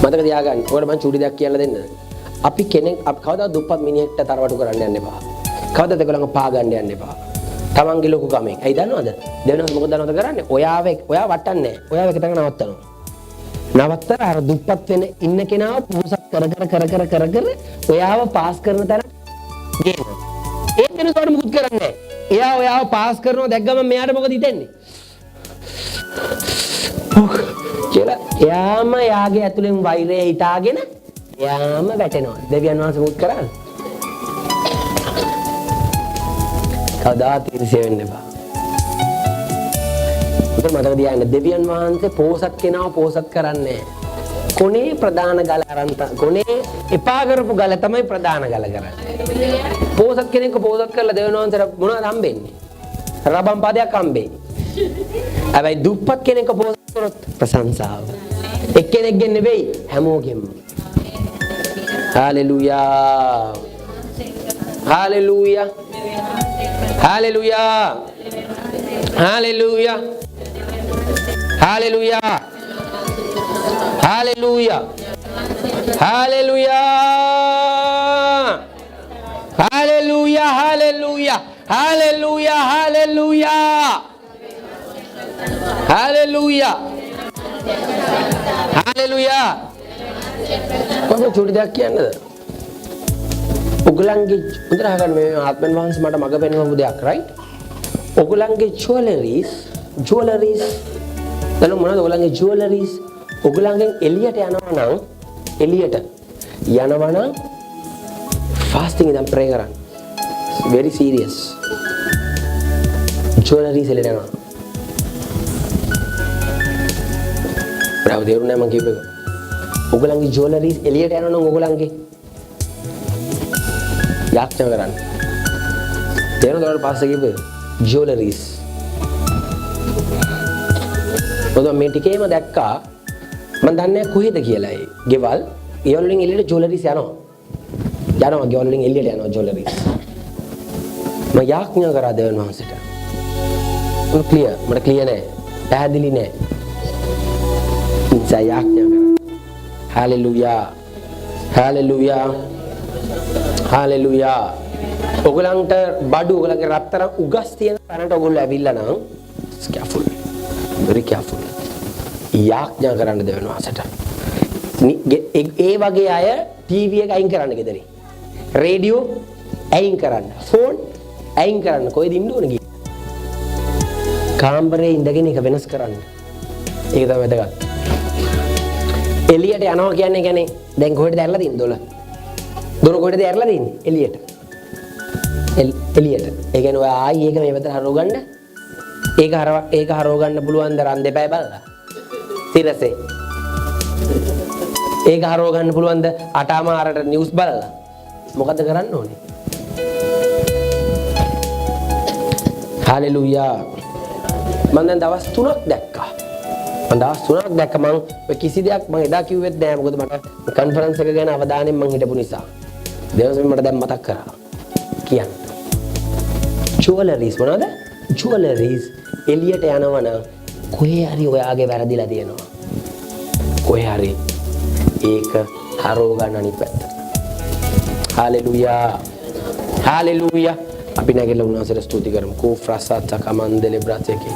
[SPEAKER 2] මතක තියාගන්න. ඔයාලට මම චූටි දෙයක් කියලා දෙන්නද? අපි කෙනෙක් කවදා දුප්පත් මිනිහෙක්ට තරවටු කරන්න යන්න එපා. කවදාද ඒගොල්ලන්ව පා ගන්න යන්න එපා. තමන්ගේ ලොකු කමෙන්. ඇයි දන්නවද? දෙවෙනි මොකද දන්නවද කරන්නේ? ඔයා වටන්නේ නැහැ. ඔයා එක තැනක නවත්තනවා. නවත්තලා අර දුප්පත් වෙන ඉන්න කෙනාව පෝසත් කර ඔයාව පාස් කරන තැන ගේන. ඒ කෙනාට මුකුත් කරන්නේ නැහැ. එයා ඔයාව පාස් කරනවා දැක්ගම මෙයාට මොකද හිතෙන්නේ? කියලා එයාම යාගේ ඇතුලෙන් වෛරය හිතාගෙන එයාම වැටෙනවා. දෙවියන් වහන්සේ මුකුත් කරන්නේ. කවදාත් ඊර්ෂ්‍ය වෙන්න එපා. උතර මතක තියාගන්න දෙවියන් වහන්සේ පෝසත් කෙනාව පෝසත් කරන්නේ කොනේ ප්‍රධාන ගල අරන්ත කොනේ එපා කරපු ගල තමයි ප්‍රධාන ගල කරන්නේ. පෝසත් කෙනෙක්ව පෝසත් කරලා දෙවියන් වහන්සේට මොනවද හම්බෙන්නේ? රබම් පදයක් හම්බෙන්නේ. හැබැයි දුප්පත් කෙනෙක්ව පෝසත් කරොත් ප්‍රශංසාව. එක්කෙනෙක්ගෙන් නෙවෙයි හැමෝගෙම. Hallelujah. Hallelujah. Hallelujah. Hallelujah. Hallelujah. Hallelujah. Hallelujah. Hallelujah. Hallelujah. Hallelujah. Hallelujah. Hallelujah. Hallelujah. කොහොමද චූටි දෙයක් කියන්නද? ඔගලන්ගේ උන්ට අහගන්න මේ ආත්මෙන් වහන්සේ මට මග පෙන්වපු දෙයක් right ඔගලන්ගේ jewelries දැන් මොනවද ඔගලන්ගේ jewelries ඔගලන්ගෙන් එළියට යනවා නම් fasting ඉඳන් pray කරන්න very serious jewelries එළියට යනවා ඔයාලව තේරුණා මම කියපු එක. ඔයගලන්ගේ ජුවලරිස් එළියට යනවා නම් ඔයගලන්ගේ යාඥා කරන්න. තේරුණාද ඔයාලට පස්සේ කියපු එක? ජුවලරිස්. මොකද මේ ටිකේම දැක්කා මම දන්නේ කොහෙද කියලා ඒ ගෙවල් ගෙවල් වලින් එළියට ජුවලරිස් යනවා. ගෙවල් වලින් එළියට යනවා ජුවලරිස්. මම යාඥා කරා දෙවියන් වහන්සේට. මට ක්ලියර් නෑ. පැහැදිලි නෑ. ඉතින් යාඥා කරා. හalleluya. හalleluya. හalleluya. ඔයගලන්ට බඩු ඔයගලගේ රත්තරන් උගස් තියෙන තැනට ඔයගොල්ලෝ ඇවිල්ලා නම් careful. very careful. යාඥා කරන්න දෙවියන් වහන්සේට. ඒ වගේ අය ටීවී එක අයින් කරන්න ගෙදරින්. රේඩියෝ අයින් කරන්න. ෆෝන් අයින් කරන්න. කොහෙද ඉන්න ඕනේ ගියේ? කාමරේ ඉඳගෙන එක වෙනස් කරන්න. ඒක තමයි වැදගත්. එළියට යනවා කියන්නේ දැන් කොහෙටද ඇරලා තින්නේ දොළ? දොළ කොහෙටද ඇරලා තින්නේ? එළියට. එළියට. ඒ කියන්නේ ඔය ආයි ඒක මේ පැත්තට හරව ගන්න. ඒක හරව ගන්න පුළුවන් ද රන් දෙපැය බලලා. තිරසේ. ඒක හරව ගන්න පුළුවන් ද අටමාරට නිවුස් බලලා. මොකද කරන්න ඕනේ? හalleluya. මම දැන් දවස් 3ක් දැක්කා. මම කිසි දෙයක් මම එදා කිව්වෙත් නෑ මොකද මට කන්ෆරන්ස් එක ගැන අවධානයෙන් මම හිටපු නිසා. දෙවසෙම මට දැන් මතක් කරා. කියන්න. ජුවලරිස් මොනවද? ජුවලරිස් එළියට යනවනම් කොහේ හරි ඔයාගේ වැරදිලා තියෙනවා. කොහේ හරි ඒක හරව ගන්න අනිත් පැත්ත. හalleluya. හalleluya. අපි නැගිටලා උන්වහන්සේට ස්තුති කරමු. කෝ ෆ්‍රාසාච කමන්දලේ බ්‍රාචේකේ.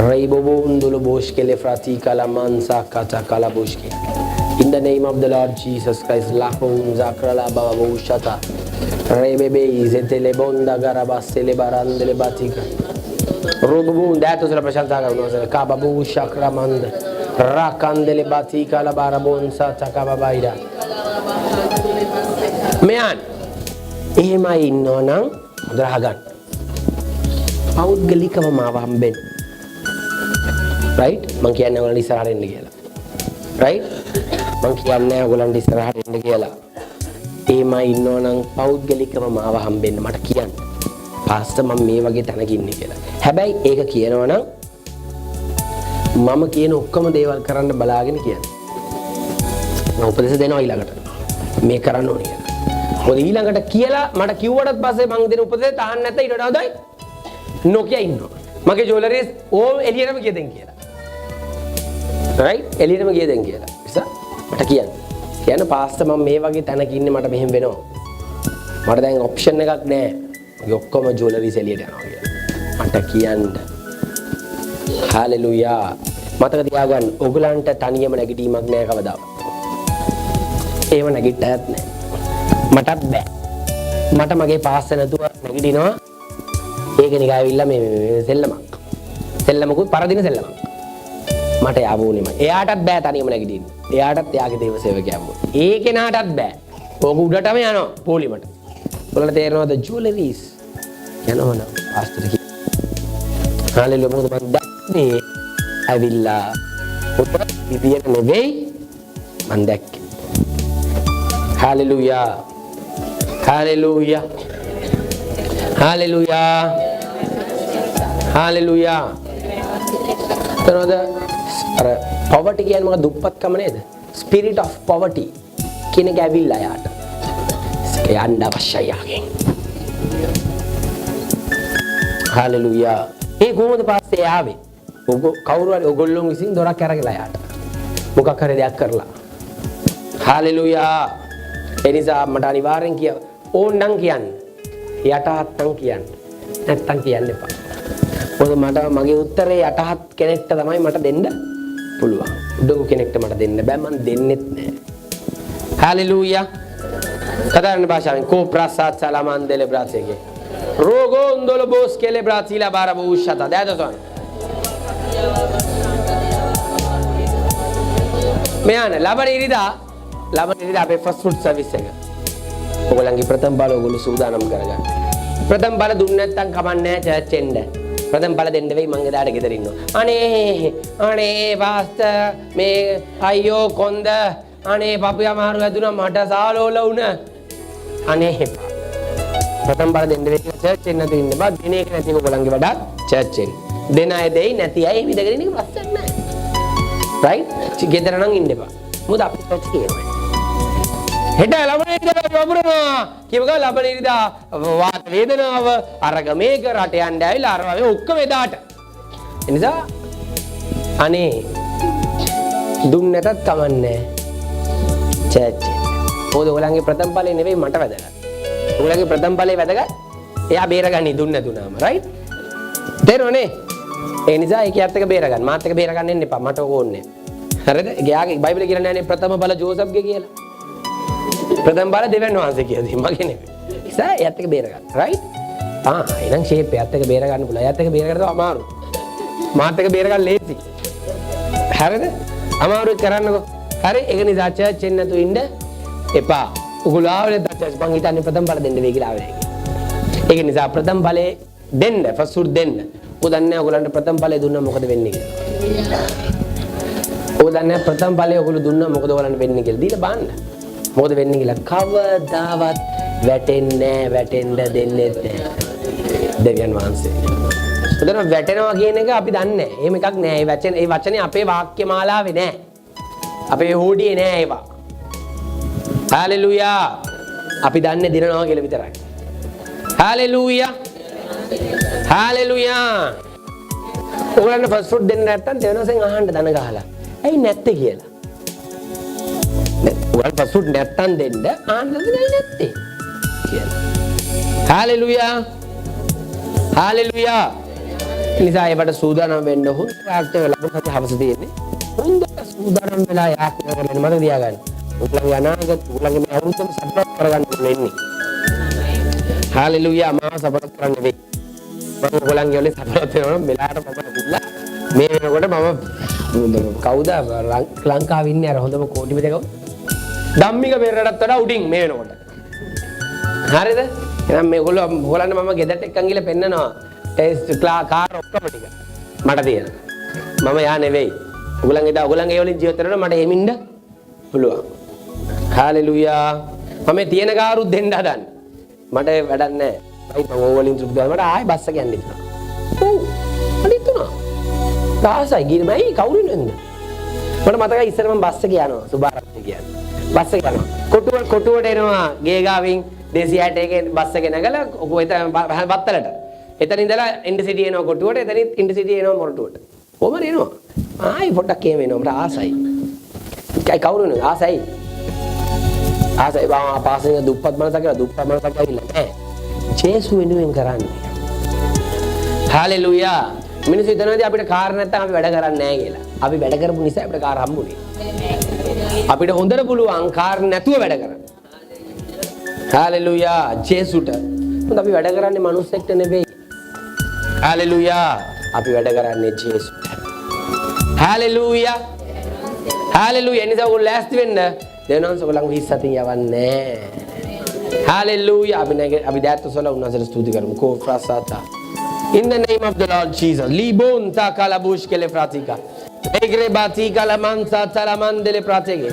[SPEAKER 2] රයිබෝබෝ උන්දුල බෝෂ්කෙලේ ෆ්‍රාති කලමන්සා කචා කලබෝෂ්කේ. In the name of the Lord Jesus Christ, Lapo Unzakrala Baba Ushata. Rebebe Zetele Bonda Garabasele Barandele Batika. Robubu dato sulla prashantaga uno Kababu Shakramand. Rakandele Batika la Barabonsa Takababaida. Mean. එහෙමයි ඉන්නවනම් හොඳට අහගන්න. පෞද්ගලිකව මාව හම්බෙන්න. right? මං කියන්නේ ඔයගොල්ලන් ඉස්සරහට එන්න කියලා. right? මං කියන්නේ ඔයගොල්ලන් ඉස්සරහට එන්න කියලා. එහෙමයි ඉන්නවනම් පෞද්ගලිකව මාව හම්බෙන්න මට කියන්න. පාස්ටර් මම මේ වගේ තැනක ඉන්නේ කියලා. හැබැයි ඒක කියනවනම් මම කියන ඔක්කොම දේවල් කරන්න බලාගෙන කියන්නේ. මම උපදෙස් දෙනවා ඊළඟට. මේ කරන්න ඕනේ කියලා. මොකද ඊළඟට කියලා මට කිව්වටත් පස්සේ මං දෙන උපදෙස් අහන්න නැත්නම් ඊට වඩා හොඳයි නොකිය ඉන්නවා. මගේ ජුවලරිස් ඕම් එළියටම ගියදෙන් කියලා. right? එළියටම ගියදෙන් කියලා. නිසා මට කියන්න පාස්ටර් මම මේ වගේ තැනක ඉන්නේ මට මෙහෙම වෙනවා. මට දැන් ඔප්ෂන් එකක් නැහැ. මගේ ඔක්කොම ජුවලරිස් එළියට යනවා කියලා. මට කියන්න. හalleluya. මතක තියාගන්න ඔයගලන්ට තනියම නැගිටීමක් නැහැ කවදාවත්. ඒව නැගිට්ටත් නැහැ. මටත් බෑ. මට මගේ පාස්ස නැතුව නැගිටිනවා. ඒක නිකන් ඇවිල්ලා මේ සෙල්ලමක්. සෙල්ලමකුත් පරදින සෙල්ලමක්. මට යාවුනේ මම. එයාටත් බෑ තනියම නැගිටින්න. එයාටත් එයාගේ දේව සේවකයා වුණා. ඒ කෙනාටත් බෑ. ඕක උඩටම යනවා පොලිමට. ඔයාලට තේරෙනවද ජුවලරිස් යනවනම් පාස්ටර් කි. හalleluya මොකද මම දැක්කේ ඇවිල්ලා ඔබ විදියට නෙවෙයි මම දැක්කේ. හalleluya. හalleluya. හalleluya. හalleluya. තනද අර poverty කියන්නේ මොකක්ද? දුප්පත්කම නේද? spirit of poverty කියන එක ඇවිල්ලා යාට. ඒක යන්න අවශ්‍යයි යාගෙන්. හalleluya. ඒ කොහොමද පස්සේ ආවේ? කවුරු හරි ඔයගොල්ලෝ විසින් දොරක් අරගෙන යාට. මොකක් හරි දෙයක් කරලා. හalleluya. ඒ නිසා මට අනිවාර්යෙන් ඕන්නම් කියන්න. යටහත්නම් කියන්න. නැත්තම් කියන්න එපා. මොකද මට මගේ උත්තරේ යටහත් කෙනෙක්ට තමයි මට දෙන්න පුළුවන්. උඩඟු කෙනෙක්ට මට දෙන්න බෑ. මම දෙන්නෙත් නෑ. හalleluya. කතරන භාෂාවෙන් කෝ ප්‍රසාත් සලාමන්දෙල බ්‍රාසේගේ. රෝගොන්දොල බෝස් කෙලේ බ්‍රාතිලා බාරබු උෂ්ෂත. දැදසොන්. මෙයාන ලබන ඉරිදා අපේ ෆස්ට් ෆුඩ් සර්විස් එක. ඔයගොල්ලන්ගේ ප්‍රථම බල ඔයගොල්ලෝ සූදානම් කරගන්න. ප්‍රථම බල දුන්නේ නැත්නම් කමන්නේ නැහැ චර්ච් එන්න. ප්‍රථම ඵල දෙන්න වෙයි මං එදාට ගෙදර ඉන්නවා. අනේ පාස්ටර් මේ අයියෝ කොන්ද අනේ පපුව අමාරු වැදුනා මට සාලෝල වුණ. අනේ ප්‍රථම ඵල දෙන්න වෙයි කියලා චර්ච් එන්න නැතුව ඉන්න බා දින එක නැති ඔයගොල්ලන්ගේ වැඩක් චර්ච් එන්න. දෙන අය දෙයි නැති අය විදගෙන ඉන්න එක ප්‍රශ්නයක් නැහැ. රයිට්? ගෙදර නම් ඉන්න එපා. මොකද අපි චර්ච් කියනවා. හෙට ලබන ඉරිදා වපුරනවා කියවක ලබන ඉරිදා වාත වේදනාව අරග මේක රට යන්න ඇවිල්ලා අර වගේ ඔක්කොම එදාට ඒ නිසා අනේ දුන්න නැතත් කමන්නේ චර්ච් මොකද ඔයගලගේ ප්‍රථම ඵලෙ නෙවෙයි මට වැදගත් ඔයගලගේ ප්‍රථම ඵලෙ වැදගත් එයා බේරගන්නේ දුන්න නැතුනම රයිට් තේරුණේ ඒ නිසා ඒකත් එක බේරගන්න මාත් එක බේරගන්න එන්න එපා මට ඕක ඕනේ හරිද ගියාගේ බයිබලේ කියලා නෑනේ ප්‍රථම ඵල ජෝසප්ගේ කියලා ප්‍රථම බල දෙවියන් වහන්සේ කියදී මගේ නෙවෙයි. ඉතින් එයාත් එක බේර ගන්න. රයිට්? එහෙනම් ෂේප් එයාත් එක බේර ගන්න පුළුවන්. එයාත් එක බේර ගන්න අමාරු. මාත් එක බේර ගන්න ලේසි. හරිද? අමාරු කරන්නකෝ. හරි? ඒක නිසා චර්ච් එන්න නැතු ඉන්න එපා. උගුලා ආවලේ චර්ච් මං හිතන්නේ ප්‍රථම බල දෙන්න වෙයි කියලා ආවේ. ඒක නිසා ප්‍රථම බලේ දෙන්න, ෆස්ට් ෆුඩ් දෙන්න. ඔය දන්නේ ඔයගලන්ට ප්‍රථම බලේ දුන්නා මොකද වෙන්නේ කියලා. ඔය දන්නේ ප්‍රථම බලේ ඔයගොල්ලෝ දුන්නා මොකද ඔයගලන්ට වෙන්නේ කියලා. දීලා බලන්න. මොකද වෙන්නේ කියලා කවදාවත් වැටෙන්නේ වැටෙන්න දෙන්නේ නැහැ දෙවියන් වහන්සේ. උදේට වැටෙනවා කියන එක අපි දන්නේ නැහැ. එහෙම එකක් නැහැ. ඒ වචනේ අපේ වාක්‍ය මාලාවේ නැහැ. අපේ හෝඩියේ නැහැ ඒවා. හalleluya. අපි දන්නේ දිනනවා කියලා විතරයි. හalleluya. හalleluya. ඔයගොල්ලන්ට ෆස්ට් ෆුඩ් දෙන්න නැත්තම් දෙවනසෙන් අහන්න දන ගහලා. ඇයි නැත්තේ කියලා. ඔයාලා ෆස්ට් ෆුඩ් නැත්තම් දෙන්න ආන්නද නැත්තේ කියලා. හalleluya. හalleluya. නිසා ඒකට සූදානම් වෙන්න හොඳ ප්‍රාර්ථනා ලැබුණ සති හවස තියෙන්නේ. හොඳට සූදානම් වෙලා යාත්‍රා කරන්න මට තියාගන්න. උගලගේ අනාගත උගලගේ මේ අවුරුද්දම සපෝට් කරගන්න වෙන්නේ. හalleluya මාව සපෝට් කරන්න වෙයි. මම උගලගේ වල සපෝට් කරනවා මෙලාට පොකට දුන්නා. මේ වෙනකොට මම කවුද ලංකාවේ ඉන්නේ අර හොඳම කෝටිපතිකව ධම්මික පෙරරටත් වඩා උඩින් මේ වෙනකොට. හරිද? එහෙනම් මේගොල්ලෝ හොලන්න මම ගෙදරට එක්කන් ගිහලා පෙන්නනවා. ටෙස්ට් කාර් ඔක්කොම ටික. මට තියෙන. මම යා නෙවෙයි. ඔයගොල්ලන්ගේ ඒ වලින් ජීවත් වෙනකොට මට එමින්ද පුළුවන්. හalleluya. මම තියෙන කාරුත් දෙන්න හදන්නේ. මට වැඩක් නැහැ. බයි මම ඕවලින් තෘප්තියි. මට ආයෙ බස් එක යන්න ඉන්නවා. ඔව්. අනිත් තුනා. දාසයි ගිරමයි කවුරු නෙන්ද? මට මතකයි ඉස්සර මම බස් එක යනවා සුභාරත්න කියන්නේ. බස් එක යනවා. කොටුවට එනවා ගේගාවින් 261 බස් එක නැගලා ඔක වත්තලට. එතන ඉඳලා ඉන්ටර්සිටි එනවා කොටුවට එතනින් ඉන්ටර්සිටි එනවා මොරටුවට. කොහමද එනවා? ආයි පොඩ්ඩක් එහෙම එනවා මට ආසයි. කයි කවුරු නේ ආසයි. ආසයි පාසෙන් දුප්පත් මනසක් කියලා දුප්පත් මනසක් ඇවිල්ලා නැහැ. ජේසු වෙනුවෙන් කරන්නේ. හalleluya. මිනිස්සු හිතනවාදී අපිට කාර් නැත්තම් අපි වැඩ කරන්නේ නැහැ කියලා. අපි වැඩ කරපු නිසා අපිට කාර් හම්බුනේ. අපිට හොඳට පුළුවන් කාර් නැතුව වැඩ කරන්න. හalleluya ජේසුට. මොකද අපි වැඩ කරන්නේ මිනිස්සෙක්ට නෙවෙයි. හalleluya අපි වැඩ කරන්නේ ජේසුට. හalleluya. හalleluya එනිසා ඔයගොල්ලෝ ලෑස්ති වෙන්න. දෙවනන්ස ඔයගොල්ලන්ගේ හිස් අතින් යවන්නේ. හalleluya අපි දැත්තසල උන්වහන්සේට ස්තුති කරමු. කෝෆ්‍රාසාතා. In the name of the Lord Jesus. Libon ta kalabush kele pratika. Legre batika la mansa talamandele pratege.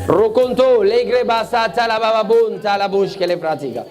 [SPEAKER 2] Rokonto legre basa talababun talabush kele pratika.